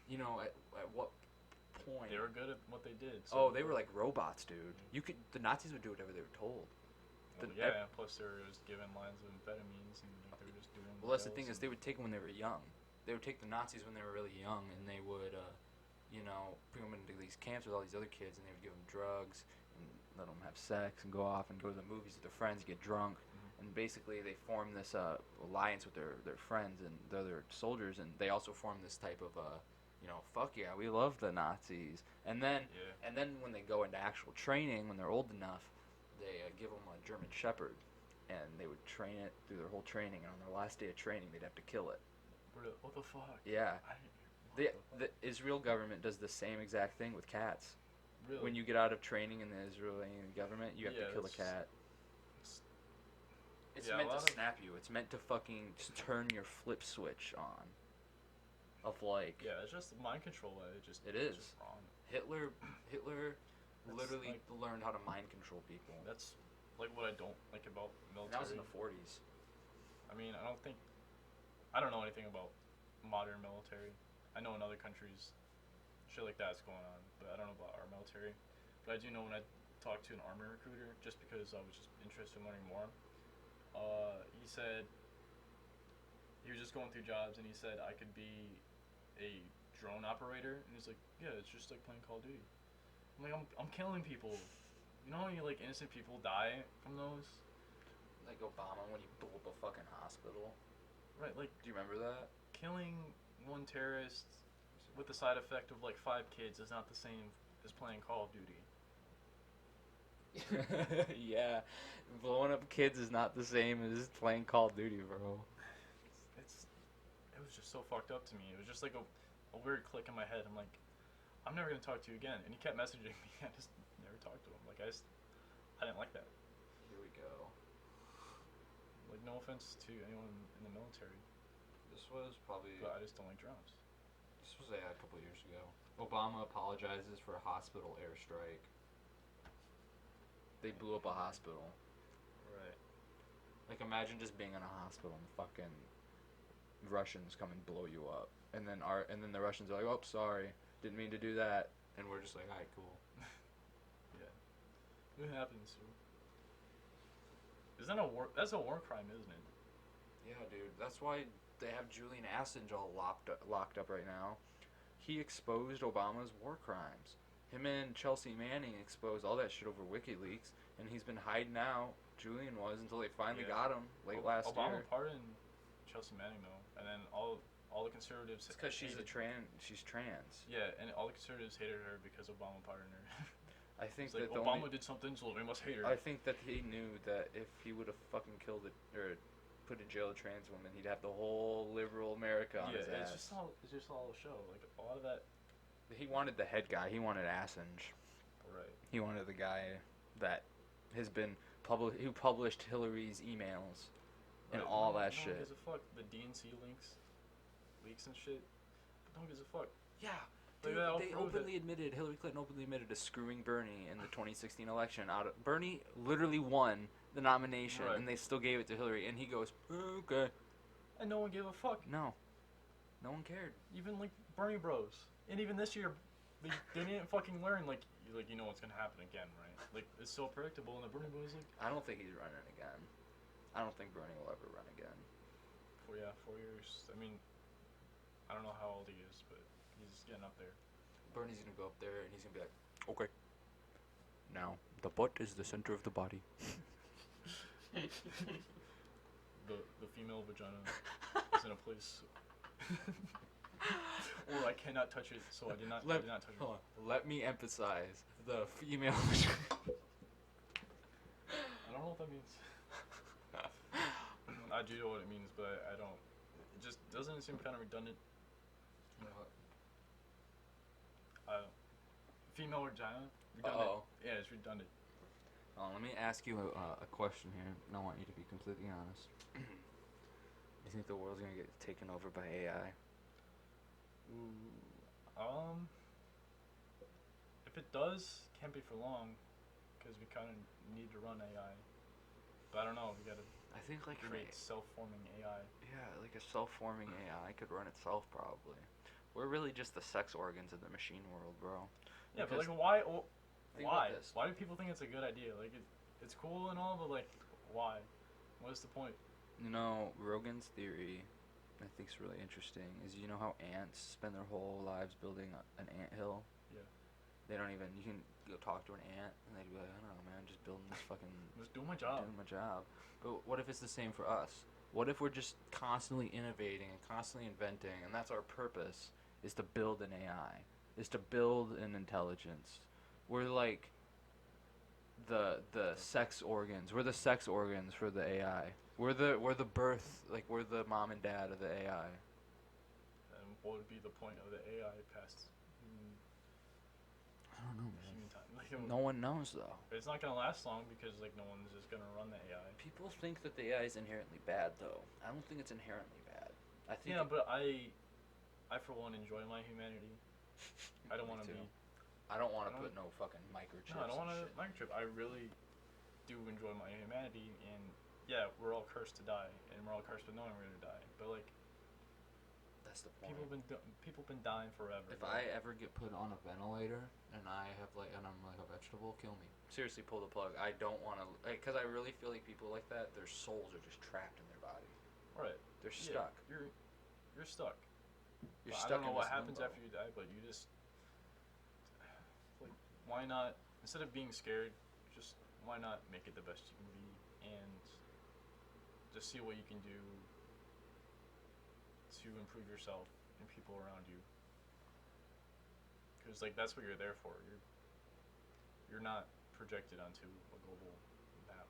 you know, at what point? They were good at what they did. So they were like robots, dude. The Nazis would do whatever they were told. Plus they were just given lines of amphetamines, and like, they were just doing. Well, that's the thing is they would take them when they were young. They would take the Nazis when they were really young, and they would, you know, bring them into these camps with all these other kids, and they would give them drugs and let them have sex and go off and go to the movies with their friends, get drunk. And basically they form this alliance with their friends and the other soldiers, and they also form this type of you know, fuck yeah, we love the Nazis. And then when they go into actual training, when they're old enough, they give them a German Shepherd, and they would train it through their whole training, and on their last day of training they'd have to kill it. What the fuck? Yeah. The Israel government does the same exact thing with cats. Really? When you get out of training in the Israeli government, you have to kill a cat. It's Yeah, meant a to lot of- snap you. It's meant to fucking just turn your flip switch on. Of like Yeah, it's just mind control. It It it's is. just wrong. Hitler That's literally like- learned how to mind control people. That's like what I don't like about And military. that was in the 40s. I mean, I don't know anything about modern military. I know in other countries, shit like that's going on, but I don't know about our military. But I do know when I talked to an army recruiter, just because I was just interested in learning more. He said he was just going through jobs, and he said I could be a drone operator, and he's like, yeah, it's just like playing Call of Duty. I'm like, I'm killing people. You know how many like innocent people die from those? Like Obama when he blew up a fucking hospital. Right, like Do you remember that? killing one terrorist with the side effect of like 5 kids is not the same as playing Call of Duty. Yeah, blowing up kids is not the same as playing Call of Duty, bro. It was just so fucked up to me. It was just like a weird click in my head. I'm like, I'm never gonna talk to you again. And he kept messaging me. I just never talked to him. Like I didn't like that. Here we go. Like no offense to anyone in the military, This was probably but I just don't like drones. this was a couple years ago. Obama apologizes for a hospital airstrike. They blew up a hospital. Right. Like imagine just being in a hospital and fucking Russians come and blow you up, and then the Russians are like, "Oh, sorry, didn't mean to do that," and we're just like, "Alright, cool." It happens. Is that a war? That's a war crime, isn't it? Yeah, dude. That's why they have Julian Assange all locked up right now. He exposed Obama's war crimes. Him and Chelsea Manning exposed all that shit over WikiLeaks, and he's been hiding out. Julian was until they finally got him last Obama year. pardoned Chelsea Manning though, and then all the conservatives. It's because she's hated- trans. Yeah, and all the conservatives hated her because Obama pardoned her. I think It's like that Obama did something, so we must hate her. I think that he knew that if he would have fucking killed it or put in jail a trans woman, he'd have the whole liberal America on his ass. it's just all a show. Like a lot of that. He wanted the head guy. He wanted Assange. Right. He wanted the guy that has been who published Hillary's emails and Right, all no that one shit. gives a fuck. The DNC leaks and shit. But no one gives a fuck. Yeah, Like, dude, that'll they prove openly admitted, Hillary Clinton openly admitted to screwing Bernie in the 2016 election. Bernie literally won the nomination, Right. and they still gave it to Hillary, and he goes, okay. And no one gave a fuck. No one cared. Even like Bernie Bros. And even this year, they didn't fucking learn. Like you know what's gonna happen again, right? Like it's so predictable. And the Bernie Bros like, I don't think he's running again. I don't think Bernie will ever run again. 4 years. I mean, I don't know how old he is, but he's getting up there. Bernie's gonna go up there and he's gonna be like, okay. Now, the butt is the center of the body. The female vagina is in a place. Or I cannot touch it, so I did not touch it. Hold on. Let me emphasize the female. I don't know what that means. I do know what it means, but I don't. It just doesn't seem kind of redundant. Female vagina? Redundant. Uh-oh. Yeah, it's redundant. Let me ask you a question here, and I want you to be completely honest. You think the world's gonna get taken over by AI? If it does, can't be for long, because we kind of need to run AI. But I don't know. We gotta I think like create self-forming AI. yeah, like a self-forming AI could run itself probably. We're really just the sex organs of the machine world, bro. Yeah, but Because like why? think Why? about this. Why do people think it's a good idea? Like it's cool and all, but like why? What's the point? You know, Rogan's theory, I think is really interesting, is you know how ants spend their whole lives building an anthill? Yeah. They don't even, you can go talk to an ant, and they'd be like, I don't know, man, just building this fucking, Just doing my job. doing my job. But what if it's the same for us? What if we're just constantly innovating and constantly inventing, and that's our purpose, is to build an AI, is to build an intelligence. We're like the sex organs. We're the sex organs for the AI. We're the birth, like we're the mom and dad of the AI. And what would be the point of the AI past? I don't know, man. human time. Like, No one knows though. it's not gonna last long because like no one's just gonna run the AI. People think that the AI is inherently bad though. I don't think it's inherently bad. I think. Yeah, but I for one enjoy my humanity. I don't Me want to too. be. I don't want I to don't- put no fucking microchips. No, I don't want and to shit. microchip. I really do enjoy my humanity, and yeah, we're all cursed to die, and we're all cursed with knowing we're gonna die. But like, That's the point. people been dying forever. If bro. I ever get put on a ventilator and I'm like a vegetable, kill me. Seriously, pull the plug. I don't want to, because I really feel like people like that, their souls are just trapped in their body. Right, They're yeah, stuck. you're stuck. You're But stuck I don't know in what this happens limbo. after you die, but you just like, why not, instead of being scared, just why not make it the best you can be and just see what you can do to improve yourself and people around you. Because like that's what you're there for. You're not projected onto a global map.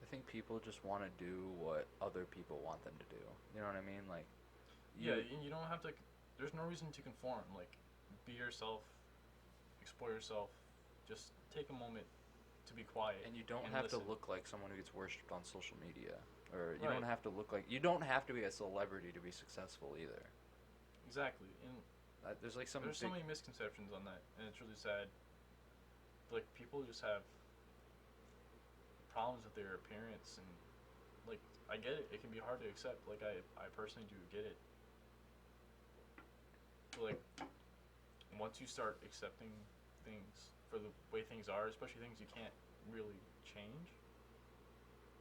I think people just want to do what other people want them to do. You know what I mean? Like, Yeah, you don't have to. There's no reason to conform. Like, be yourself, explore yourself. Just take a moment to be quiet. And you don't and have listen. to look like someone who gets worshipped on social media, or you Right. don't have to look like, you don't have to be a celebrity to be successful either. Exactly, and There's like some there's so big- many misconceptions on that, and it's really sad. Like people just have problems with their appearance, and like I get it. It can be hard to accept. Like I personally do get it. But like once you start accepting things for the way things are, especially things you can't really change,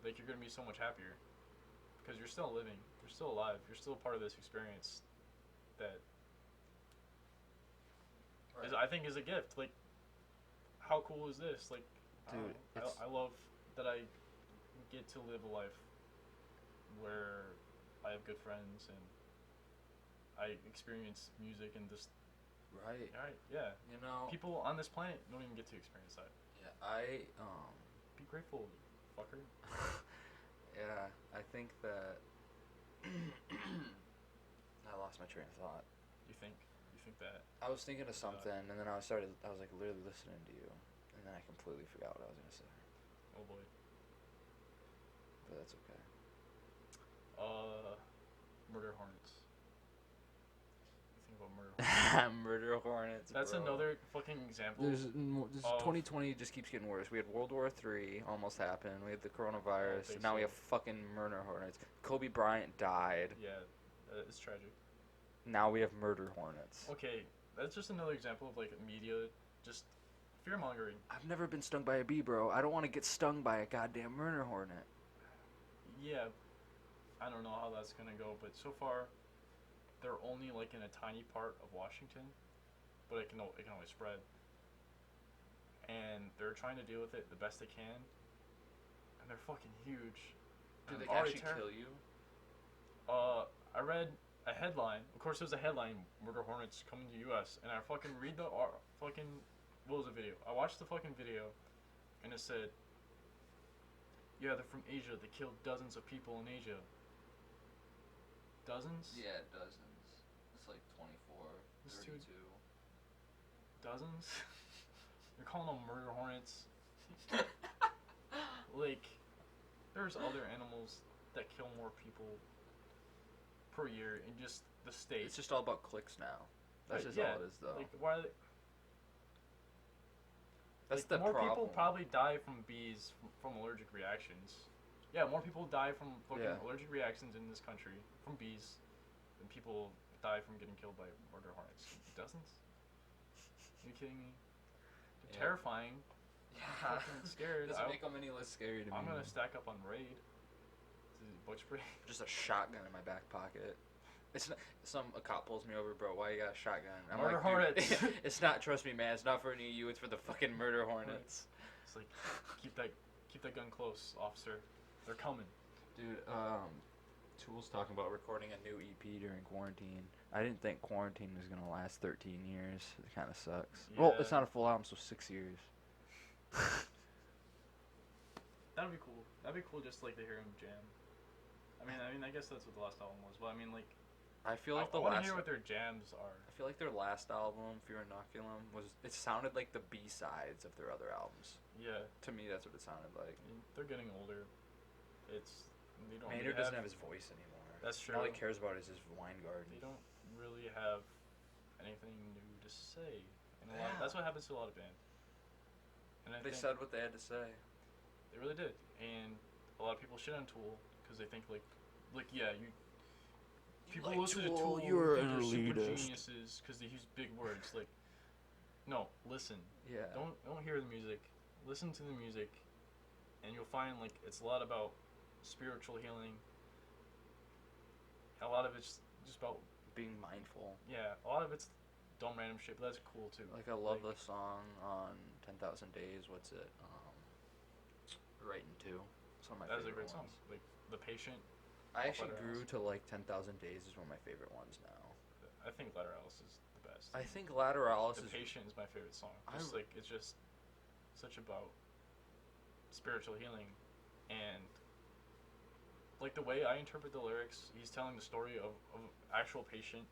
like you're gonna be so much happier because you're still living, you're still alive, you're still part of this experience that is, I think, is a gift. Like, how cool is this? Like, Dude, I love that I get to live a life where I have good friends and I experience music and just right. yeah. You know, People on this planet don't even get to experience that. yeah, Be grateful, fucker. yeah, I think that I lost my train of thought. You think that? I was thinking of something, and then I was like literally listening to you, and then I completely forgot what I was gonna say. Oh boy. But that's okay. Murder hornets. You think about murder hornets? Murder hornets. That's bro. another fucking example. This of- 2020 just keeps getting worse. We had World War III almost happen. We had the coronavirus. big And now we so. have fucking murder hornets. Kobe Bryant died. Yeah, it's tragic. Now we have murder hornets. Okay, that's just another example of like media just fear mongering. I've never been stung by a bee, bro. I don't want to get stung by a goddamn murder hornet. Yeah, I don't know how that's gonna go, but so far, they're only like in a tiny part of Washington, but it can always spread. And they're trying to deal with it the best they can, and they're fucking huge. Do And they I'm already actually kill you? I read a headline. Of course, it was a headline: "Murder hornets coming to U.S." And I fucking read the fucking what was the video? I watched the fucking video, and it said, "Yeah, they're from Asia. They killed dozens of people in Asia." Dozens? Yeah, dozens. It's like 24, It's too- 32. Dozens? You're calling them murder hornets? Like, there's other animals that kill more people per year in just the state. It's just all about clicks now. That's Right, just yeah, all it is, though. Like, why are they, That's like, the more problem. people probably die from bees from allergic reactions. Yeah, more people die from fucking Yeah. allergic reactions in this country from bees than people die from getting killed by murder hornets. Dozens? Are you kidding me? They're Yeah. terrifying. Yeah. Fucking scared. Doesn't make them any less scary to me. I'm gonna stack up on Raid. Bug spray. Just a shotgun in my back pocket. It's not, a cop pulls me over, bro. Why you got a shotgun? I'm Murder like, hornets. Dude, it's not. Trust me, man. It's not for any of you. It's for the fucking murder hornets. It's like keep that gun close, officer. They're coming. Dude, Tool's talking about recording a new EP during quarantine. I didn't think quarantine was gonna last 13 years. It kind of sucks. Well, it's Yeah. not a full album, so 6 years. That'd be cool. That'd be cool just like to hear him jam. I mean, I guess that's what the last album was. But I mean, like, I feel like I the want to last. hear what their jams are. I feel like their last album, Fear Inoculum, it sounded like the B-sides of their other albums. Yeah. To me, that's what it sounded like. I mean, they're getting older. They don't. Maynard doesn't have his voice anymore. That's true. All he cares about is his wine garden. They don't really have anything new to say. And that's what happens to a lot of bands. And They said what they had to say. They really did. And a lot of people shit on Tool because they think yeah, people like listen Tool, to Tool, you're think an they're super elitist. geniuses because they use big words. Like, no, listen. Yeah. Don't hear the music. Listen to the music, and you'll find like it's a lot about spiritual healing. A lot of it's just about Being mindful. yeah. A lot of it's dumb random shit, but that's cool too. Like I love the song on 10,000 Days. What's it? Writing to. It's one of my That's a favorite great song. ones. Like The Patient. I actually Letter grew Alice. to like 10,000 Days is one of my favorite ones now. I think Letter Alice is the best. I think Lateralis The is. Patient is my favorite song. It's just such about spiritual healing, and like the way I interpret the lyrics, he's telling the story of an actual patient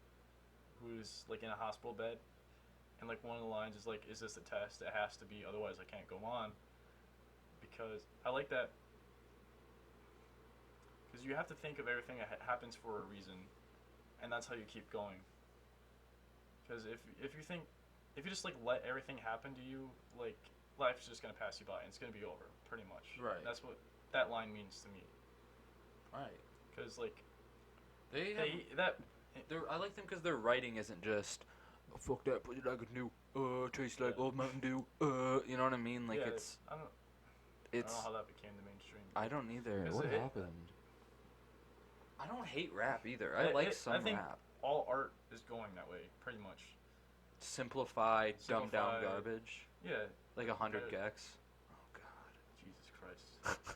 who's like in a hospital bed, and like one of the lines is like, "Is this a test? It has to be, otherwise I can't go on." Because I like that. Because you have to think of everything that happens for a reason, and that's how you keep going. Because if you just like let everything happen to you, like life's just gonna pass you by and it's gonna be over, pretty much. Right. That's what that line means to me. Right. Because like I like them because their writing isn't just, oh, fuck that, put it like a new, tastes like old Mountain Dew, you know what I mean? Like yeah, it's. I don't know how that became the mainstream. I don't either. What happened? I don't hate rap either. I like some I think rap. all art is going that way, pretty much. Simplified, dumbed down garbage. Yeah. Like 100 gex. Oh god. Jesus Christ.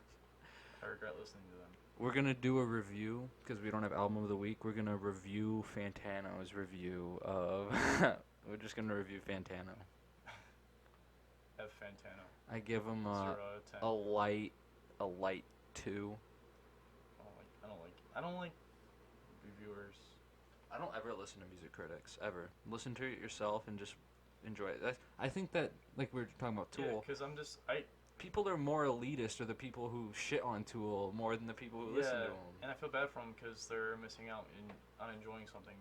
I regret listening to them. We're gonna do a review because we don't have album of the week. We're gonna review Fantano's review of. We're just gonna review Fantano. F. Fantano. I give him 0 out of 10. a light 2. I don't like reviewers. I don't ever listen to music critics ever. Listen to it yourself and just enjoy it. I think that like we were talking about Tool. Yeah, because people are more elitist are the people who shit on Tool more than the people who listen to them. And I feel bad for them because they're missing out on enjoying something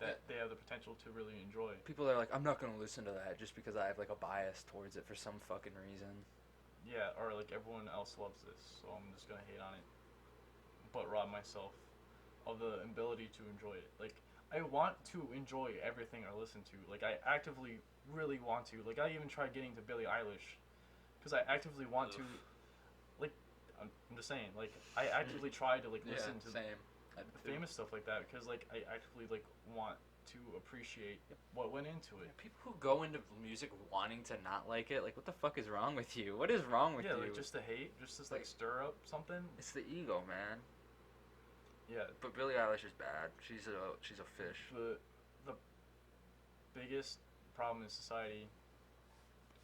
that they have the potential to really enjoy. People are like, I'm not gonna listen to that just because I have like a bias towards it for some fucking reason. Yeah, or like everyone else loves this, so I'm just gonna hate on it, but rob myself of the ability to enjoy it. Like I want to enjoy everything I listen to. Like I actively really want to. Like I even tried getting to Billie Eilish. Because I actively want to, like, I'm just saying, like, I actively try to, like, listen to famous stuff like that, because, like, I actively, like, want to appreciate what went into it. People who go into music wanting to not like it, like, what the fuck is wrong with you? What is wrong with you? Yeah, like, just to hate, just to, like, stir up something. It's the ego, man. Yeah. But Billie Eilish is bad. She's a fish. The biggest problem in society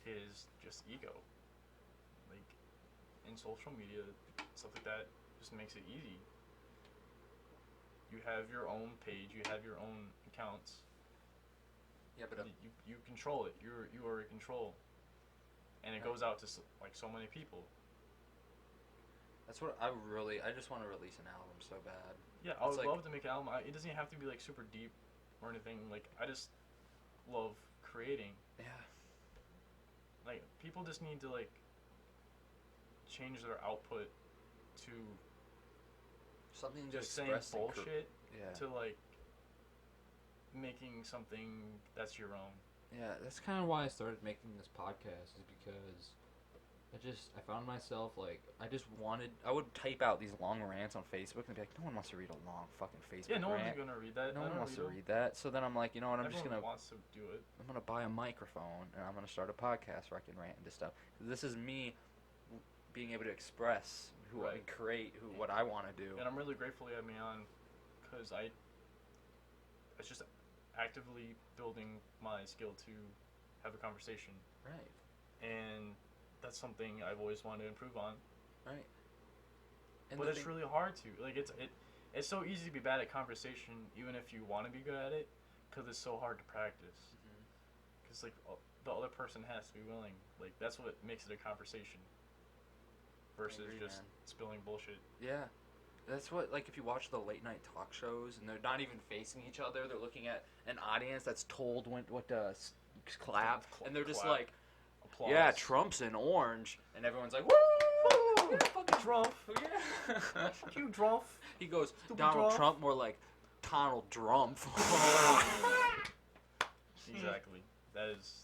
is just ego. In social media, stuff like that just makes it easy. You have your own page, you have your own accounts. Yeah, but you control it. You are in control, and it goes out to like so many people. That's what I just want to release an album so bad. Yeah, I would love to make an album. It doesn't have to be like super deep or anything. Like I just love creating. Yeah. Like people just need to like change their output to something just saying bullshit to like making something that's your own. Yeah, that's kind of why I started making this podcast, is because I found myself like I would type out these long rants on Facebook and be like, no one wants to read a long fucking Facebook rant. Yeah, no one's gonna read that. No one wants to read that. So then I'm like, you know what? Everyone wants to do it. I'm gonna buy a microphone and I'm gonna start a podcast where I can rant into stuff. This is me being able to express who I create, what I want to do. And I'm really grateful you had me on, because it's just actively building my skill to have a conversation. Right. And that's something I've always wanted to improve on. Right. But it's really hard to. Like, it's so easy to be bad at conversation, even if you want to be good at it, because it's so hard to practice. Because like the other person has to be willing. Like that's what makes it a conversation. Versus agree, just man. spilling bullshit. Yeah. That's what, like, if you watch the late night talk shows and they're not even facing each other, they're looking at an audience that's told what to clap, and they're just Clap. like, Applause. yeah, Trump's in orange, and everyone's like, woo! Yeah, fucking Trump. Yeah. Fuck you, Trump. He goes, Stupid Donald Trump. Trump, more like Donald Trump. Exactly. That is.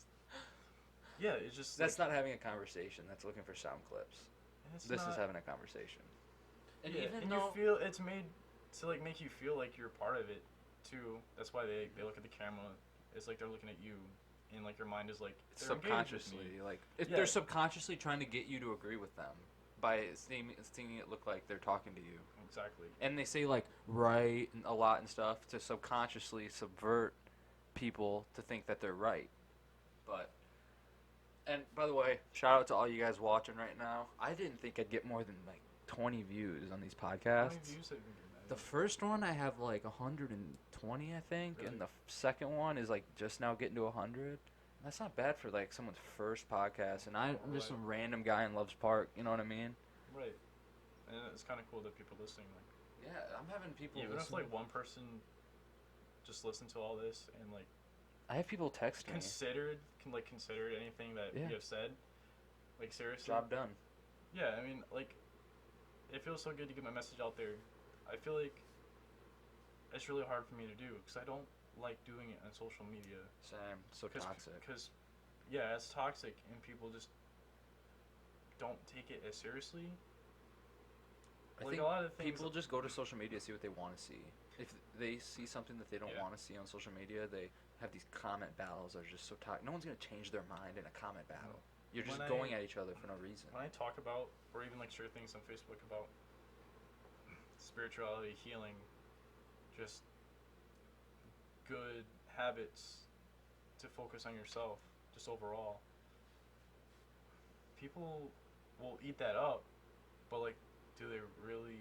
Yeah, it's just. That's like, not having a conversation. That's looking for sound clips. This is having a conversation. And yeah, even and though you feel it's made to like make you feel like you're part of it too. That's why they look at the camera. It's like they're looking at you, and like your mind is like they're engaged with me. subconsciously, like if Yeah. they're subconsciously trying to get you to agree with them by seeing it look like they're talking to you. Exactly. And they say like right and a lot and stuff to subconsciously subvert people to think that they're right. But and by the way, shout out to all you guys watching right now. I didn't think I'd get more than like 20 views on these How podcasts. many views have you been The first one I have like 120, I think, Really? and the second one is like just now getting to 100. That's not bad for like someone's first podcast, and I'm just some random guy in Loves Park. You know what I mean? Right. And it's kind of cool that people listening. Like, Yeah, I'm having people. even if listen. like one person just listen to all this and like I have people text me. considered anything that Yeah. you have said. Like seriously. Job done. Yeah, I mean, like, it feels so good to get my message out there. I feel like it's really hard for me to do because I don't like doing it on social media. Same. So toxic. Because, yeah, it's toxic and people just don't take it as seriously. I Like think a lot of things. people just go to social media to see what they want to see. If they see something that they don't Yeah. want to see on social media, they have these comment battles that are just so toxic. No one's gonna change their mind in a comment battle. You're just When going at each other for no reason. When I talk about, or even like share things on Facebook about spirituality, healing, just good habits to focus on yourself, just overall, people will eat that up, but like, do they really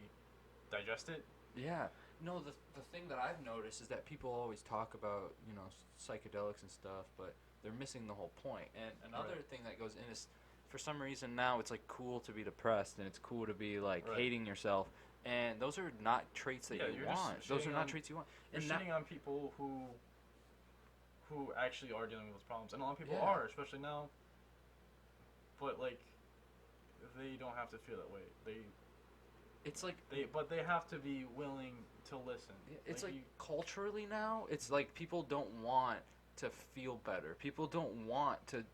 digest it? Yeah. No, the thing that I've noticed is that people always talk about, you know, psychedelics and stuff, but they're missing the whole point. And another Right. thing that goes in is, for some reason now it's like cool to be depressed and it's cool to be like Right. hating yourself. And those are not traits that Yeah, you you're just want. Those are shitting not on- traits you want. You're And that- shitting on people who actually are dealing with those problems, and a lot of people Yeah. are, especially now. But like, they don't have to feel that way. it's like But they have to be willing to listen. it's like you, culturally now, it's like people don't want to feel better. People don't want to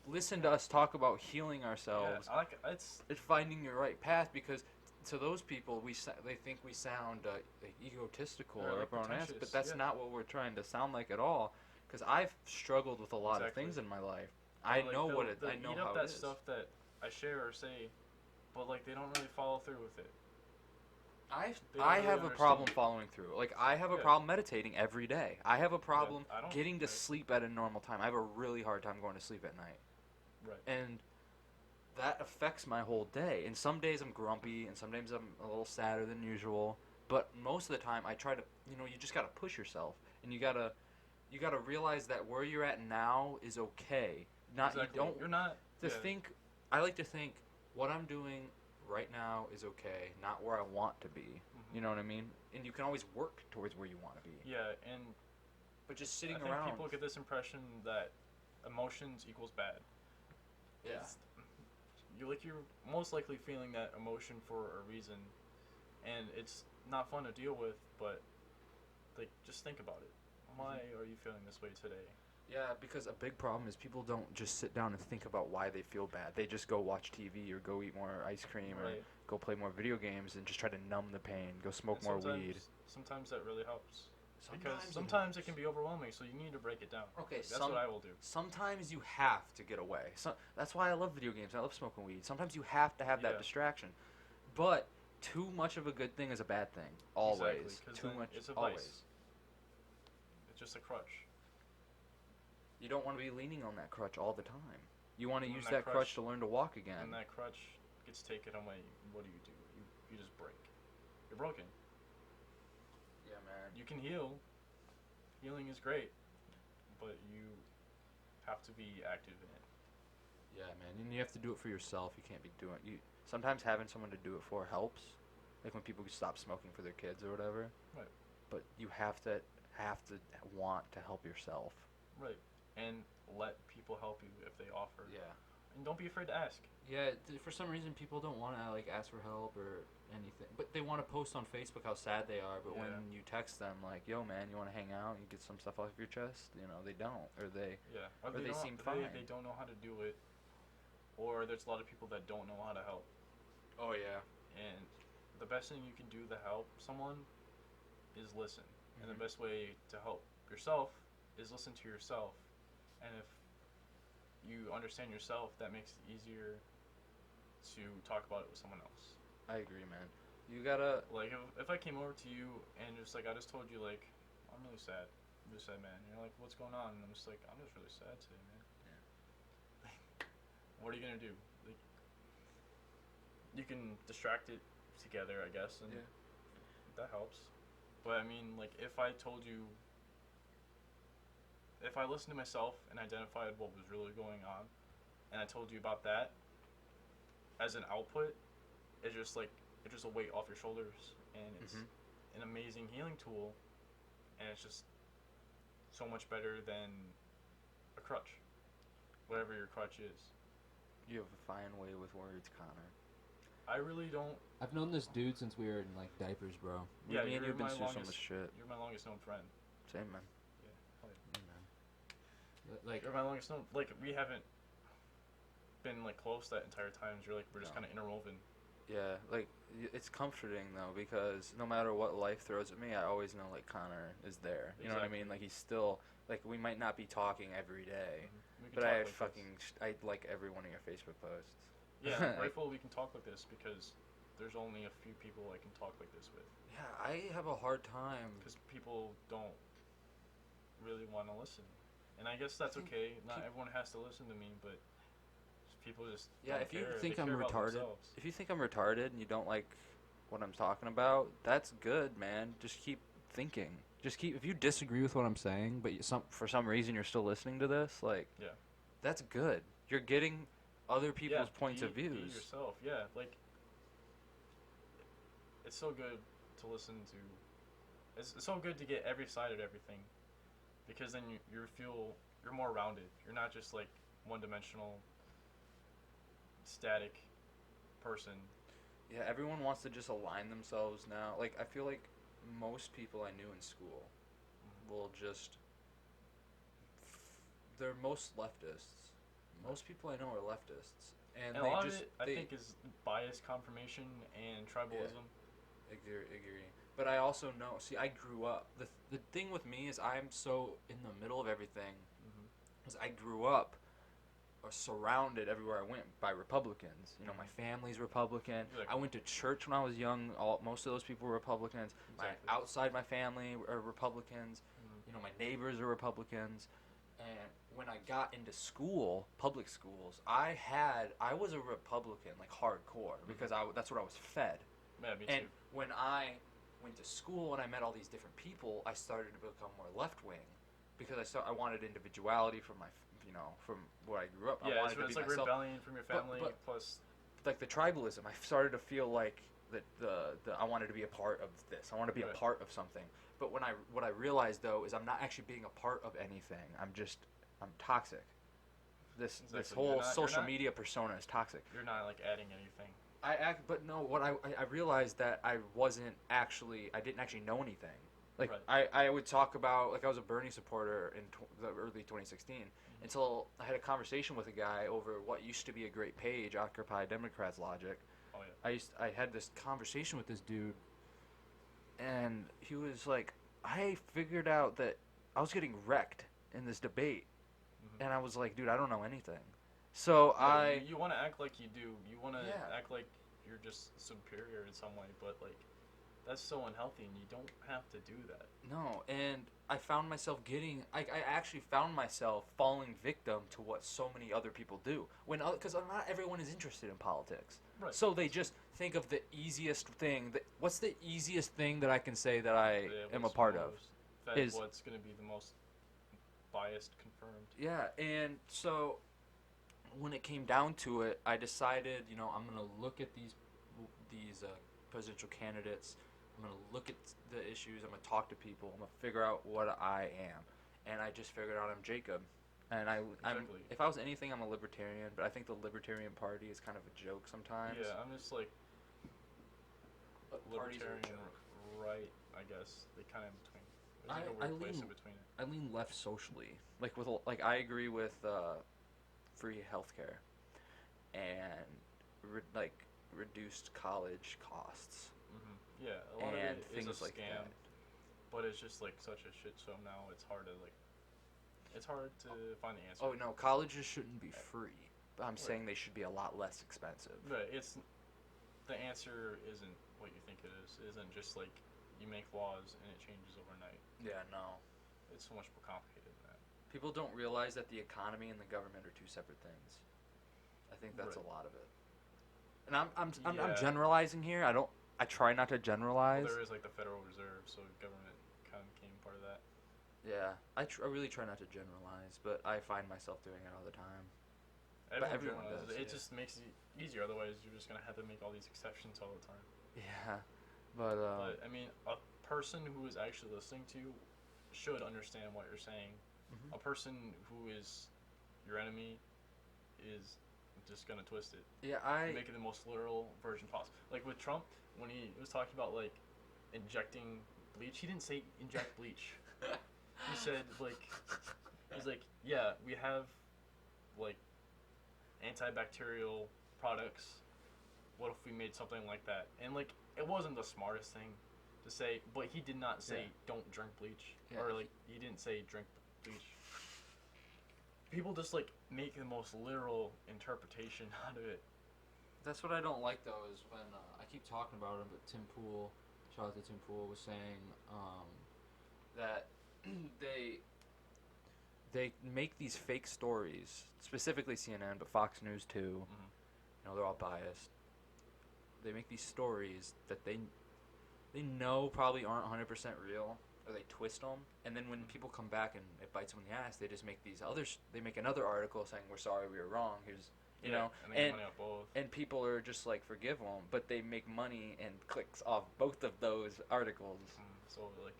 listen to us talk about healing ourselves. yeah, I like it's It's finding your right path, because to those people they think we sound like egotistical Or, or like, up our own ass, but pretentious, that's yeah. not what we're trying to sound like at all. Because I've struggled with a lot Exactly. of things in my life. I like, know they'll- what it. they'll I know eat how up it that is. stuff that I share or say, but like they don't really follow through with it. They don't I really have a understand problem it. following through. Like, I have a Yeah. problem meditating every day. I have a problem I don't, getting to right. sleep at a normal time. I have a really hard time going to sleep at night. Right. And that affects my whole day. And some days I'm grumpy, and some days I'm a little sadder than usual. But most of the time, I try to, you just got to push yourself. And you got to realize that where you're at now is okay. Not, Exactly. you don't, You're not. to yeah. think, I like to think, what I'm doing right now is okay, not where I want to be. Mhm. You know what I mean? And you can always work towards where you want to be. Yeah, and But just sitting I think around. people get this impression that emotions equals bad. Yeah. You're most likely feeling that emotion for a reason, and it's not fun to deal with. But like, just think about it. Why are you feeling this way today? Yeah, because a big problem is people don't just sit down and think about why they feel bad. They just go watch TV or go eat more ice cream or Right. go play more video games and just try to numb the pain. Go smoke And more sometimes- weed. Sometimes that really helps. Because it sometimes it helps. can be overwhelming, so you need to break it down. Okay, Like, that's what I will do. Sometimes you have to get away. So that's why I love video games. I love smoking weed. Sometimes you have to have that Yeah. distraction. But too much of a good thing is a bad thing. Always. Exactly, 'cause Too then much. it's a always. vice. It's just a crutch. You don't want to be leaning on that crutch all the time. You want to When use that that crutch crutch- to learn to walk again. When that crutch gets taken away, what do? You just break. You're broken. You can heal. Healing is great, but you have to be active in it. Yeah, man, and you have to do it for yourself. You can't be doing you. Sometimes having someone to do it for helps, like when people stop smoking for their kids or whatever. Right. But you have to want to help yourself. Right. And let people help you if they offer. Yeah. And don't be afraid to ask. Yeah, for some reason people don't want to like ask for help or anything, but they want to post on Facebook how sad they are. But when you text them like, "Yo, man, you want to hang out? You get some stuff off your chest," they don't, or they or they seem fine. They don't know how to do it, or there's a lot of people that don't know how to help. Oh yeah. And the best thing you can do to help someone is listen. Mm-hmm. And the best way to help yourself is listen to yourself. And if you understand yourself, that makes it easier to talk about it with someone else. I agree, man. You gotta like if I came over to you and just like I just told you like I'm really sad, man. And you're like, what's going on? And I'm just like, I'm just really sad today, man. Yeah. What are you gonna do? Like, you can distract it together, I guess, and that helps. But I mean, like if I listened to myself and identified what was really going on, and I told you about that as an output, it's just a weight off your shoulders, and it's an amazing healing tool, and it's just so much better than a crutch, whatever your crutch is. You have a fine way with words, Connor. I really don't. I've known this dude since we were in like diapers, bro. Yeah, me and you've been through so longest- much shit. You're my longest known friend. Same, man. Yeah. Yeah, man. Like, You're my longest known. Like we haven't been like close that entire time. We're just kind of interwoven. yeah, like it's comforting though, because no matter what life throws at me, I always know like Connor is there. You know what I mean? Like he's still like we might not be talking every day, We can but talk I like fucking I like every one of your Facebook posts. this. Yeah, I'm grateful we can talk like this because there's only a few people I can talk like this with. Yeah, I have a hard time. Because people don't really want to listen. And I guess that's okay. Not everyone has to listen to me, but people just don't if you care. think They I'm care about retarded, themselves. if you think I'm retarded and you don't like what I'm talking about, that's good, man. Just keep thinking. If you disagree with what I'm saying, but for some reason you're still listening to this, like, that's good. You're getting other people's points of views. Be yourself, yeah. Like, it's so good to listen to. It's so good to get every side of everything, because then you're more rounded. You're not just like one-dimensional, static person. Yeah, everyone wants to just align themselves now. Like, I feel like most people I knew in school will just... They're most leftists. Most people I know are leftists. And a they lot just... of it, I think, is bias confirmation and tribalism. Agree. But I also know... See, I grew up... The thing with me is I'm so in the middle of everything. Is I grew up surrounded everywhere I went by Republicans. You know, my family's Republican. Exactly. I went to church when I was young. Most of those people were Republicans. Exactly. Outside my family are Republicans. You know, my neighbors are Republicans. And when I got into school, public schools, I was a Republican, like hardcore, because that's what I was fed. Yeah, me And too. when I went to school and I met all these different people, I started to become more left wing, because I wanted individuality from from where I grew up. I Yeah, wanted to it's be like myself. rebellion from your family plus. Like the tribalism, I started to feel like that I wanted to be a part of this. I want to be a part of something. But what I realized though is I'm not actually being a part of anything. I'm toxic. This whole social media persona is toxic. You're not like adding anything. I realized that I didn't actually know anything. Like, Right. I would talk about, like, I was a Bernie supporter in the early 2016 until I had a conversation with a guy over what used to be a great page, Occupy Democrats Logic. Oh, yeah. I had this conversation with this dude, and he was like, I figured out that I was getting wrecked in this debate, and I was like, dude, I don't know anything. So You want to act like you do. You want to act like you're just superior in some way, but, like, that's so unhealthy, and you don't have to do that. No, and I found myself I actually found myself falling victim to what so many other people do. Because not everyone is interested in politics. Right. So they just think of the easiest thing. What's the easiest thing that I can say that I am a part of? Is what's going to be the most biased confirmed. Yeah, and so when it came down to it, I decided, I'm going to look at these presidential candidates. I'm going to look at the issues. I'm going to talk to people. I'm going to figure out what I am. And I just figured out I'm Jacob. And Exactly. If I was anything, I'm a libertarian. But I think the Libertarian Party is kind of a joke sometimes. Yeah, I'm just like Parties are a libertarian, joke. right? I guess they kind of in between. There's like a weird place in between it. I lean left socially. I agree with free healthcare and reduced college costs. Mm-hmm. Yeah, a lot and of it things is a like scam, that. but it's just like such a shit show now. It's hard to find the answer. Oh no, colleges shouldn't be free. I'm Right. saying they should be a lot less expensive. But the answer isn't what you think it is. It isn't just like you make laws and it changes overnight. Yeah, no. It's so much more complicated than that. People don't realize that the economy and the government are two separate things. I think that's Right. a lot of it. And I'm Yeah. generalizing here. I try not to generalize. Well, there is like the Federal Reserve, so government kind of became part of that. Yeah, I really try not to generalize, but I find myself doing it all the time. Everyone generalizes. does, It yeah. just makes it easier. Otherwise, you're just gonna have to make all these exceptions all the time. Yeah, but But I mean, a person who is actually listening to you should understand what you're saying. Mhm. A person who is your enemy is just gonna twist it. yeah, Make it the most literal version possible. Like with Trump, when he was talking about like injecting bleach, he didn't say inject bleach. He said he's like, yeah, we have like antibacterial products. What if we made something like that? And like it wasn't the smartest thing to say, but he did not say don't drink bleach, Yeah. or like he didn't say drink bleach. People just like make the most literal interpretation out of it. That's what I don't like though, is when I keep talking about him, but Tim Pool, shout out to Tim Pool, was saying that they make these fake stories, specifically CNN, but Fox News too. Mm-hmm. They're all biased. They make these stories that they know probably aren't 100% real, or they twist them, and then when people come back and it bites them in the ass, they just make these they make another article saying we're sorry, we were wrong. Here's And they get money off both. and people are just like forgive them, but they make money and clicks off both of those articles So like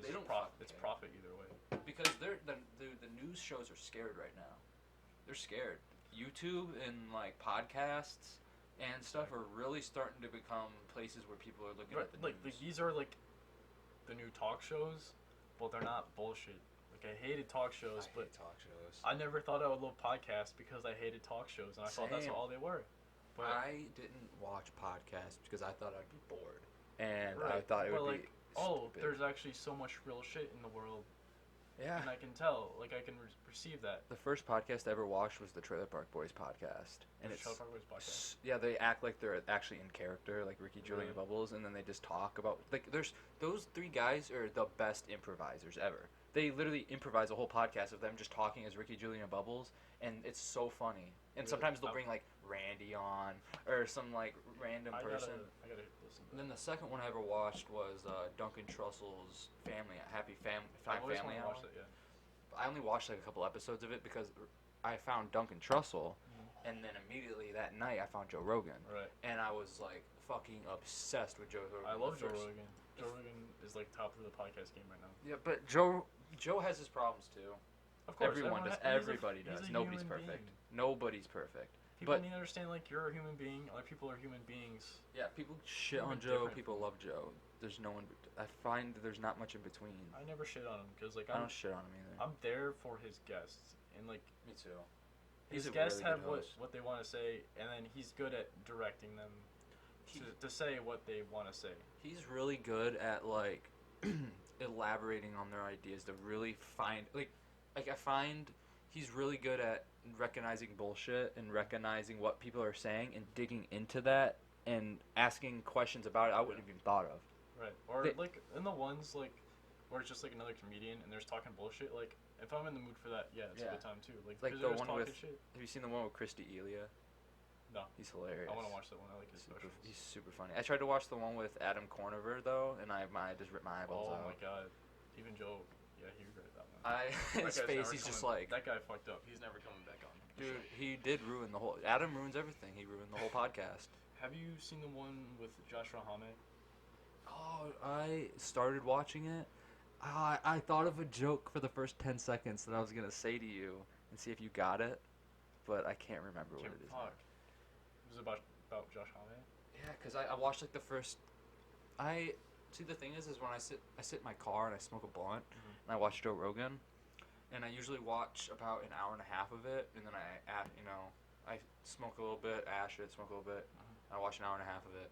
They don't it's care. profit either way. because the news shows are scared right now. They're scared. YouTube and like podcasts and stuff are really starting to become places where people are looking at the Like news. these are like the new talk shows, but they're not bullshit. Like I hated talk shows, but talk shows. I never thought I would love podcasts because I hated talk shows, and I thought that's Same. all they were. But I didn't watch podcasts because I thought I'd be bored, and I Right, thought it but would like, be oh, stupid. there's actually so much real shit in the world, Yeah. and I can tell. Like I can perceive that. The first podcast I ever watched was the Trailer Park Boys podcast, and The it's Trailer Park Boys podcast. yeah, they act like they're actually in character, like Ricky, Julian, and Really? Bubbles, and then they just talk about like there's those three guys are the best improvisers ever. They literally improvise a whole podcast of them just talking as Ricky, Julian, and Bubbles, and it's so funny. And Really? sometimes they'll bring like Randy on or some like random person. I gotta listen to And then that. the second one I ever watched was Duncan Trussell's Happy I always Family wanna Hour. watch that, yeah. I only watched like a couple episodes of it because I found Duncan Trussell, Mhm. and then immediately that night I found Joe Rogan, Right. and I was like fucking obsessed with Joe Rogan. I love Joe first. Rogan. Joe Rogan is like top of the podcast game right now. Yeah, but Joe has his problems too. Of course, Everyone does. he's a- Everybody he's does. a Nobody's human perfect. being. Nobody's perfect. People But- need to understand like you're a human being. Other people are human beings. Yeah, people shit We're on Joe. different. People love Joe. There's no one. I find there's not much in between. I never shit on him because like I don't shit on him either. I'm there for his guests, and like Me too. his He's a guests really good have host. what they want to say, and then he's good at directing them to say what they want to say. He's really good at like elaborating on their ideas to really find like I find he's really good at recognizing bullshit and recognizing what people are saying and digging into that and asking questions about it I wouldn't have even thought of. Right. Or They- like in the ones like where it's just like another comedian and there's talking bullshit. Like if I'm in the mood for that, yeah, it's a Yeah. good time too. Like, Like because the they're just one talking with- shit. Have you seen the one with Christy Elia? No. He's hilarious. I want to watch that one. I like his Super, specials. he's super funny. I tried to watch the one with Adam Corniver though, and I just ripped my eyeballs Oh out. my god. Even Joe, yeah, he regretted that one. His That guy's face, never he's just coming- like, that guy fucked up. He's never coming back on. the dude, show. he did ruin the whole. Adam ruins everything. He ruined the whole podcast. Have you seen the one with Josh Rahame? Oh, I started watching it. I thought of a joke for the first 10 seconds that I was gonna say to you and see if you got it, but I can't remember what it is. Fuck. It was about Josh Homme. Yeah, cause I watched like the first. I see the thing is when I sit in my car and I smoke a blunt and I watch Joe Rogan, and I usually watch about an hour and a half of it, and then I smoke a little bit, ash it, smoke a little bit. I watch an hour and a half of it,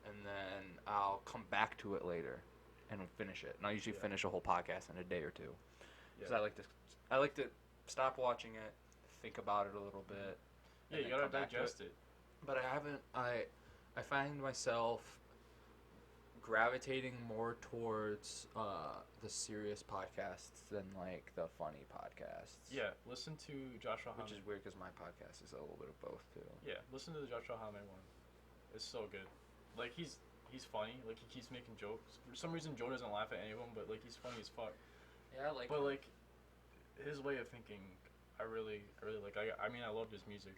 and then I'll come back to it later and finish it. And I usually finish a whole podcast in a day or two. Because I like to stop watching it, think about it a little bit. Yeah, you gotta digest it. But I haven't. I find myself gravitating more towards the serious podcasts than like the funny podcasts. Yeah, listen to Josh Rahame. Which is weird because my podcast is a little bit of both too. Yeah, listen to the Josh Rahame one. It's so good. Like he's funny. Like he keeps making jokes. For some reason, Joe doesn't laugh at any of them, but like he's funny as fuck. Yeah, I like. But like his way of thinking, I really like. I mean, I loved his music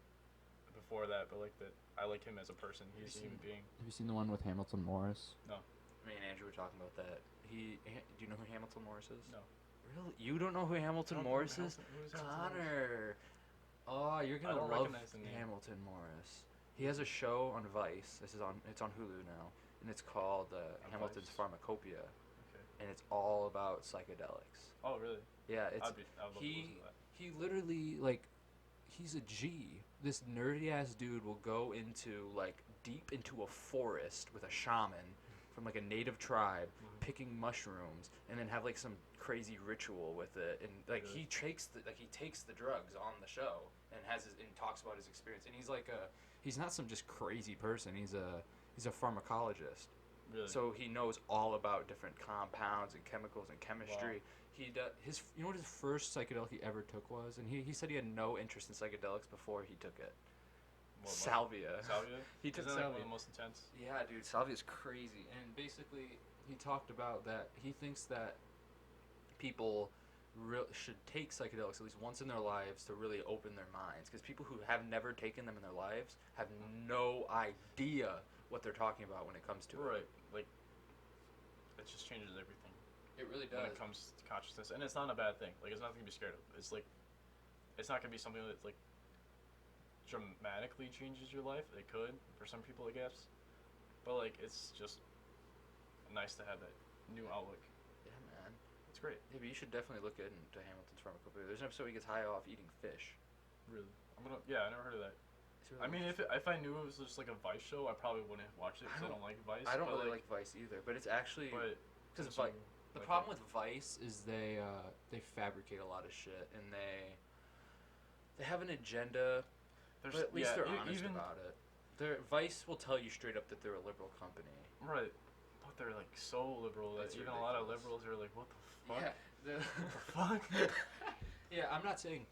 before that, but like that, I like him as a person. He's a human being. Have you seen the one with Hamilton Morris? No. Me and Andrew were talking about that. Do you know who Hamilton Morris is? No. Really? You don't know who Hamilton Morris is? Connor. Oh, you're gonna love Hamilton Morris. He has a show on Vice. It's on Hulu now, and it's called Hamilton's Vice? Pharmacopoeia, Okay. and it's all about psychedelics. Oh really? Yeah, it's I'd love to listen to that. he literally like he's a G. This nerdy ass dude will go into like deep into a forest with a shaman from like a native tribe picking mushrooms and then have like some crazy ritual with it, and like Really? he takes the drugs on the show and talks about his experience, and he's not some just crazy person. He's a pharmacologist. Really? So he knows all about different compounds and chemicals and chemistry. He does you know what his first psychedelic he ever took was, and he said he had no interest in psychedelics before he took it. What, Salvia. Salvia? He took Isn't that like salvia. one of the most intense? Yeah, dude, salvia's crazy. And basically, he talked about that he thinks that people should take psychedelics at least once in their lives to really open their minds, because people who have never taken them in their lives have no idea what they're talking about when it comes to it. Right. Like, it just changes everything It really when does. it comes to consciousness, and it's not a bad thing. Like, it's nothing to be scared of. It's like, it's not gonna be something that's like dramatically changes your life. It could for some people, I guess, but like, it's just nice to have that new outlook. Yeah, man. It's great. Yeah, but you should definitely look into Hamilton's Pharmacopoeia. There's an episode where he gets high off eating fish. Really. Yeah, I never heard of that. It's really I mean, interesting. if I knew it was just like a Vice show, I probably wouldn't have watched it because I don't like Vice. I don't but really like Vice either, but it's actually But because since you the like problem it- with Vice is they fabricate a lot of shit, and they have an agenda, there's, but at least yeah, they're honest even about it. Vice will tell you straight up that they're a liberal company. right, but they're like so liberal that It's even a lot of ridiculous. liberals are like, what the fuck? Yeah. What the fuck? Yeah, I'm not saying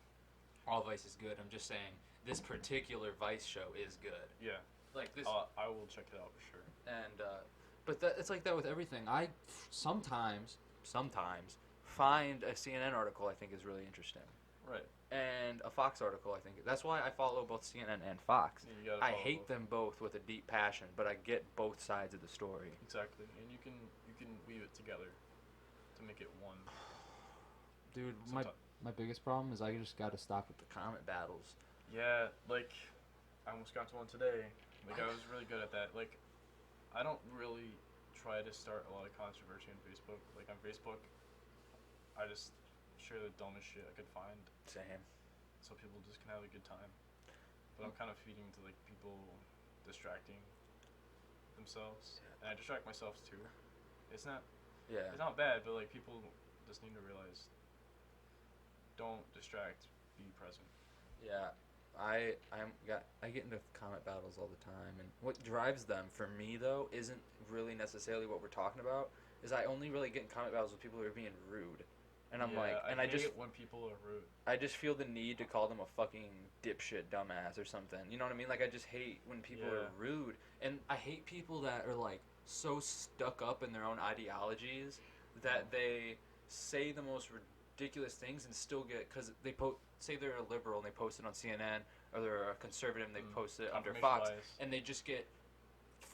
all Vice is good. I'm just saying this particular Vice show is good. Yeah. Like this, I will check it out for sure. and but it's like that with everything. I sometimes find a CNN article I think is really interesting, Right. and a Fox article I think. That's why I follow both CNN and Fox. Yeah, you gotta I follow hate both. them both with a deep passion, but I get both sides of the story. Exactly, and you can weave it together to make it one. Dude, Someti- my biggest problem is I just gotta stop with the Comment battles. Yeah, like I almost got to one today. Like I was really good at that. Like I don't really try to start a lot of controversy on Facebook. Like on Facebook, I just share the dumbest shit I could find, Same. so people just can have a good time. But I'm kind of feeding to like people distracting themselves, and I distract myself too. It's not Yeah. it's not bad, but like people just need to realize, don't distract, be present. Yeah. I get into comment battles all the time, and what drives them for me though isn't really necessarily what we're talking about. Is I only really get in comment battles with people who are being rude, and I'm like, and I I just hate when people are rude. I just feel the need to call them a fucking dipshit dumbass or something. You know what I mean? Like I just hate when people are rude, and I hate people that are like so stuck up in their own ideologies that they say the most ridiculous things and still get, because they say they're a liberal and they post it on CNN, or they're a conservative and they post it under Fox, and they just get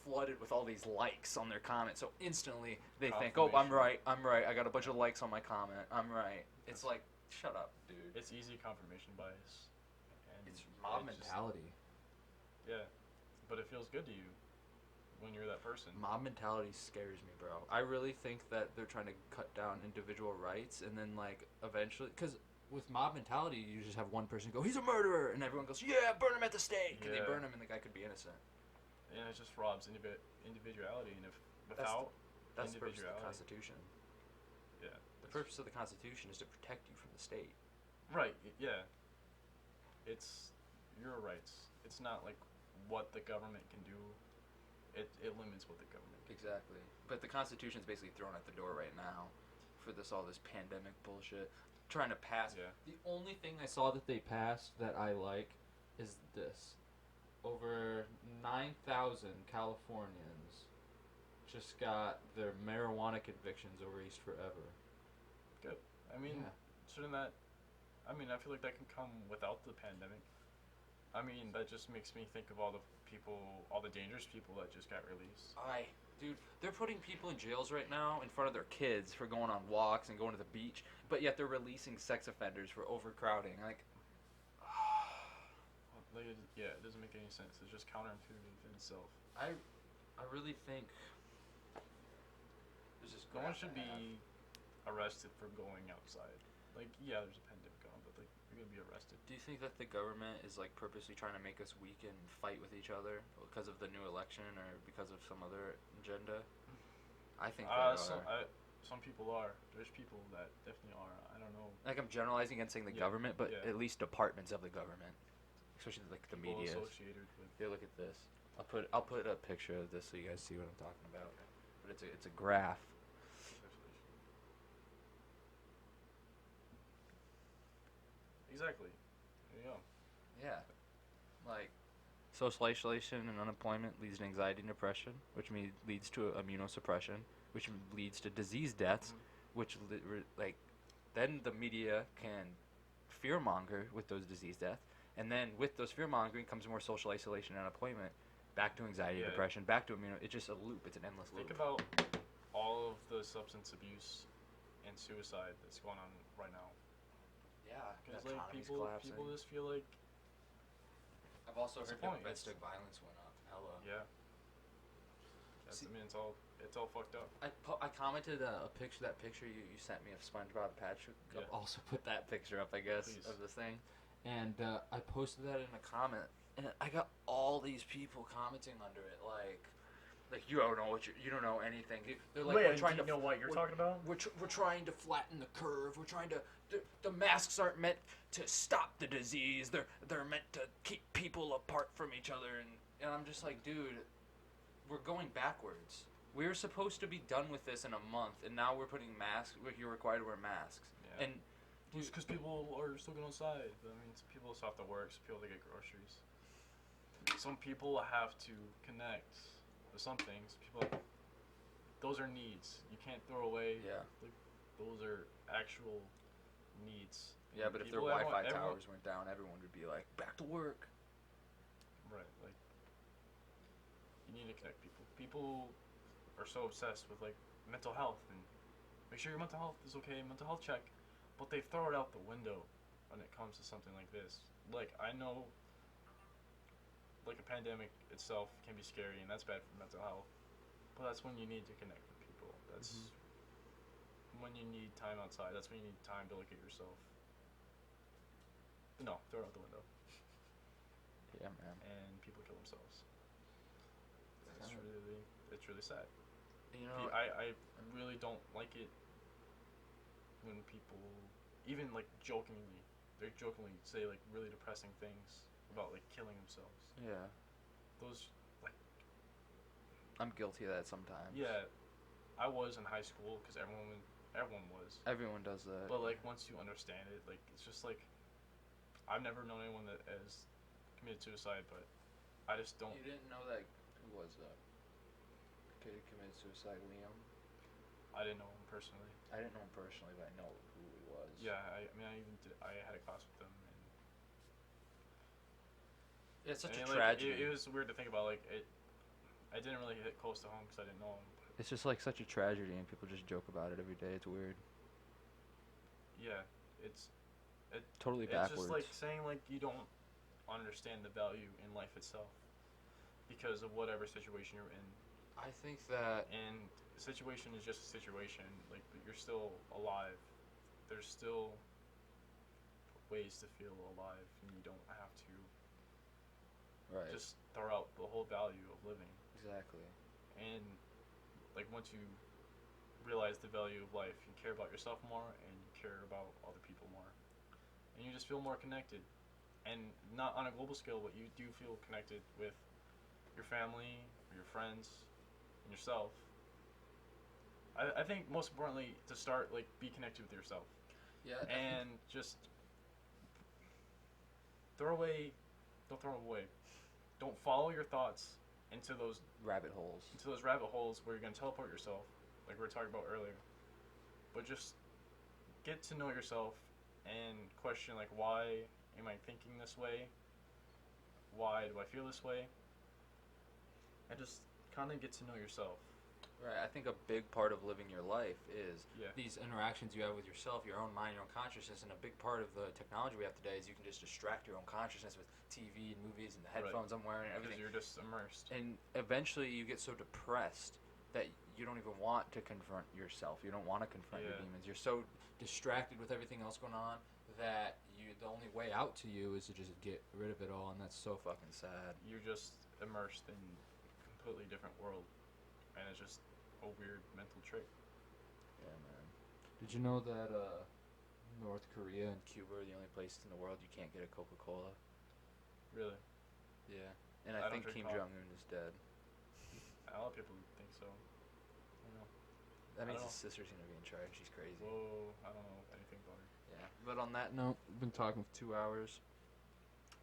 flooded with all these likes on their comment. So instantly they think, oh, I'm right, I got a bunch of likes on my comment, I'm right. It's like, shut up, dude. It's easy confirmation bias. And It's mob mentality. Yeah, but it feels good to you when you're that person. Mob mentality scares me, bro. I really think that they're trying to cut down individual rights, and then like eventually, because with mob mentality, you just have one person go, he's a murderer, and everyone goes, yeah, burn him at the stake, and they burn him, and the guy could be innocent. And it just robs individuality, and if That's without the purpose of the individuality, Constitution. yeah, The purpose of the Constitution is to protect you from the state. right, yeah, it's your rights. It's not like what the government can do. It limits what the government can do. Exactly. But the Constitution's basically thrown at the door right now for all this pandemic bullshit. Trying to pass. Yeah. The only thing I saw that they passed that I like is this. Over 9,000 Californians just got their marijuana convictions erased forever. Good. I mean, shouldn't that... I mean, I feel like that can come without the pandemic. I mean, that just makes me think of all the people, all the dangerous people that just got released. Dude, they're putting people in jails right now in front of their kids for going on walks and going to the beach, but yet they're releasing sex offenders for overcrowding. Like, yeah, it doesn't make any sense. It's just counterintuitive in itself. I really think there's this No one graph should I have. be arrested for going outside. Like, yeah, there's a pandemic on, but like, you're gonna be arrested. Do you think that the government is like purposely trying to make us weak and fight with each other because of the new election or because of some other agenda? I think they are. Some people are. There's people that definitely are. I don't know. Like, I'm generalizing and saying the government, but at least departments of the government, especially like the People media. associated with. Here, look at this. I'll put a picture of this so you guys see what I'm talking about. But it's a graph. Exactly. There you go. Yeah. Like, social isolation and unemployment leads to anxiety and depression, which leads to immunosuppression, which leads to disease deaths, which then the media can fearmonger with those disease deaths, and then with those fearmongering comes more social isolation and unemployment, back to anxiety, depression, back to it's just a loop. It's an endless loop. Think about all of the substance abuse and suicide that's going on right now. Yeah, Because the like economy's people collapsing. just feel like I've also What's heard the that point? domestic violence went up. Hella. yeah. See- I mean, it's all fucked up. I commented that picture you sent me of SpongeBob and Patrick. Yeah. I'll also put that picture up, I guess, Please. of this thing. And I posted that in a comment, and I got all these people commenting under it, like you don't know you don't know anything. They're like, we're trying to know what you're talking about? we're trying to flatten the curve. We're trying to the masks aren't meant to stop the disease. They're meant to keep people apart from each other. And I'm just like, dude, we're going backwards. We're supposed to be done with this in a month, and now we're putting masks. You're required to wear masks. Yeah. And Just because people are still going outside. I mean, some people still have to work. Some people have to get groceries. Some people have to connect with some things. Those are needs. You can't throw away. Yeah. Like, those are actual needs. Yeah, but if their Wi-Fi towers went down, everyone would be like, back to work. Right, like, you need to connect people. People are so obsessed with, like, mental health and make sure your mental health is okay, mental health check, but they throw it out the window when it comes to something like this. Like, I know, like, a pandemic itself can be scary and that's bad for mental health, but that's when you need to connect with people. That's when you need time outside. That's when you need time to look at yourself. But no, throw it out the window. Yeah, man. And people kill themselves. It's It's really sad. You know, I really don't like it when people, even like jokingly, they jokingly say like really depressing things about like killing themselves. Yeah. Those like I'm guilty of that sometimes. yeah, I was in high school because everyone was. Everyone does that. But like once you understand it, like it's just like I've never known anyone that has committed suicide, but I just don't. You didn't know that? Who was that? Kid who committed suicide, Liam. I didn't know him personally. I didn't know him personally, but I know who he was. Yeah, I mean I had a class with him, and Yeah, it's such I a mean, tragedy. It was weird to think about. Like I didn't really hit close to home because I didn't know him. But It's just like such a tragedy, and people just joke about it every day. It's weird. yeah, it's Totally it's backwards. just like saying like you don't understand the value in life itself because of whatever situation you're in. I think that And the situation is just a situation. Like you're still alive. There's still ways to feel alive, and you don't have to right. just throw out the whole value of living. Exactly. And like once you realize the value of life, you care about yourself more, and you care about other people more, and you just feel more connected. And not on a global scale, but you do feel connected with your family, or your friends, and yourself. I think most importantly to start, like, be connected with yourself, Yeah. and just don't throw them away. Don't follow your thoughts into those rabbit holes. rabbit holes where you're gonna teleport yourself, like we were talking about earlier. But just get to know yourself and question, like, why am I thinking this way? Why do I feel this way? And just kind of get to know yourself. Right. I think a big part of living your life is Yeah. these interactions you have with yourself, your own mind, your own consciousness, and a big part of the technology we have today is you can just distract your own consciousness with TV and movies and the Right. headphones I'm wearing and Because everything. you're just immersed. And eventually you get so depressed that you don't even want to confront yourself. You don't want to confront your Yeah. demons. You're so distracted with everything else going on that the only way out to you is to just get rid of it all, and that's so fucking sad. You're just immersed in a completely different world, and it's just a weird mental trick. Yeah, man. Did you know that North Korea and Cuba are the only places in the world you can't get a Coca-Cola? Really. Yeah. And I I don't think drink Kim coffee. Jong-un is dead. A lot of people think so. I don't know. That I means don't his sister's gonna be in charge. She's crazy. Whoa, I don't know anything about her. Yeah. But on that note, we've been talking for 2 hours.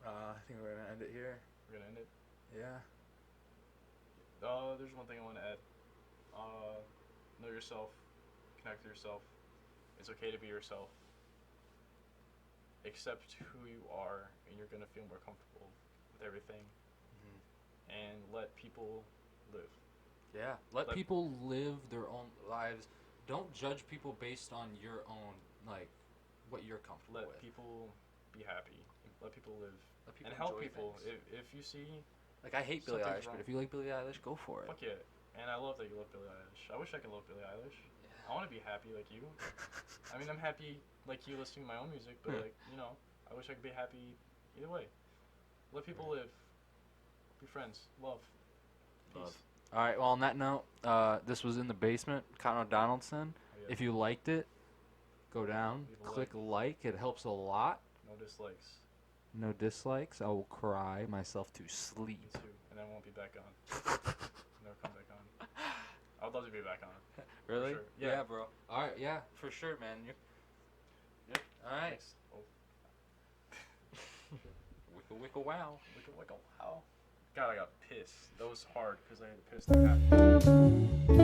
I think we're gonna end it here. We're gonna end it. Yeah. There's one thing I want to add. Know yourself, connect to yourself. It's okay to be yourself. Accept who you are, and you're gonna feel more comfortable with everything. And let people live. Yeah. Let Let- people live their own lives. Don't judge people based on your own, like, what you're comfortable Let with. people be happy. Let people live. Let people And help enjoy people. things. If you see, Like, I hate Billie something's Eilish, wrong. but if you like Billie Eilish, go for it. fuck yeah. And I love that you love Billie Eilish. I wish I could love Billie Eilish. I want to be happy like you. I mean, I'm happy like you listening to my own music, but like, you know, I wish I could be happy either way. Let people live. Be friends. Love. Peace. Love. All right. Well, on that note, this was In the Basement, Connor Donaldson. Oh, yeah. If you liked it, go down, Leave a click like. It helps a lot. No dislikes. No dislikes. I will cry myself to sleep. Me too. And I won't be back on. Never come back on. I would love to be back on. Really? sure. Yeah. bro. All right. Yeah, for sure, man. Yep. All right. Thanks. Oh, Wicka wicka wow. look at wow. God, I got pissed. That was hard because I had to piss like half.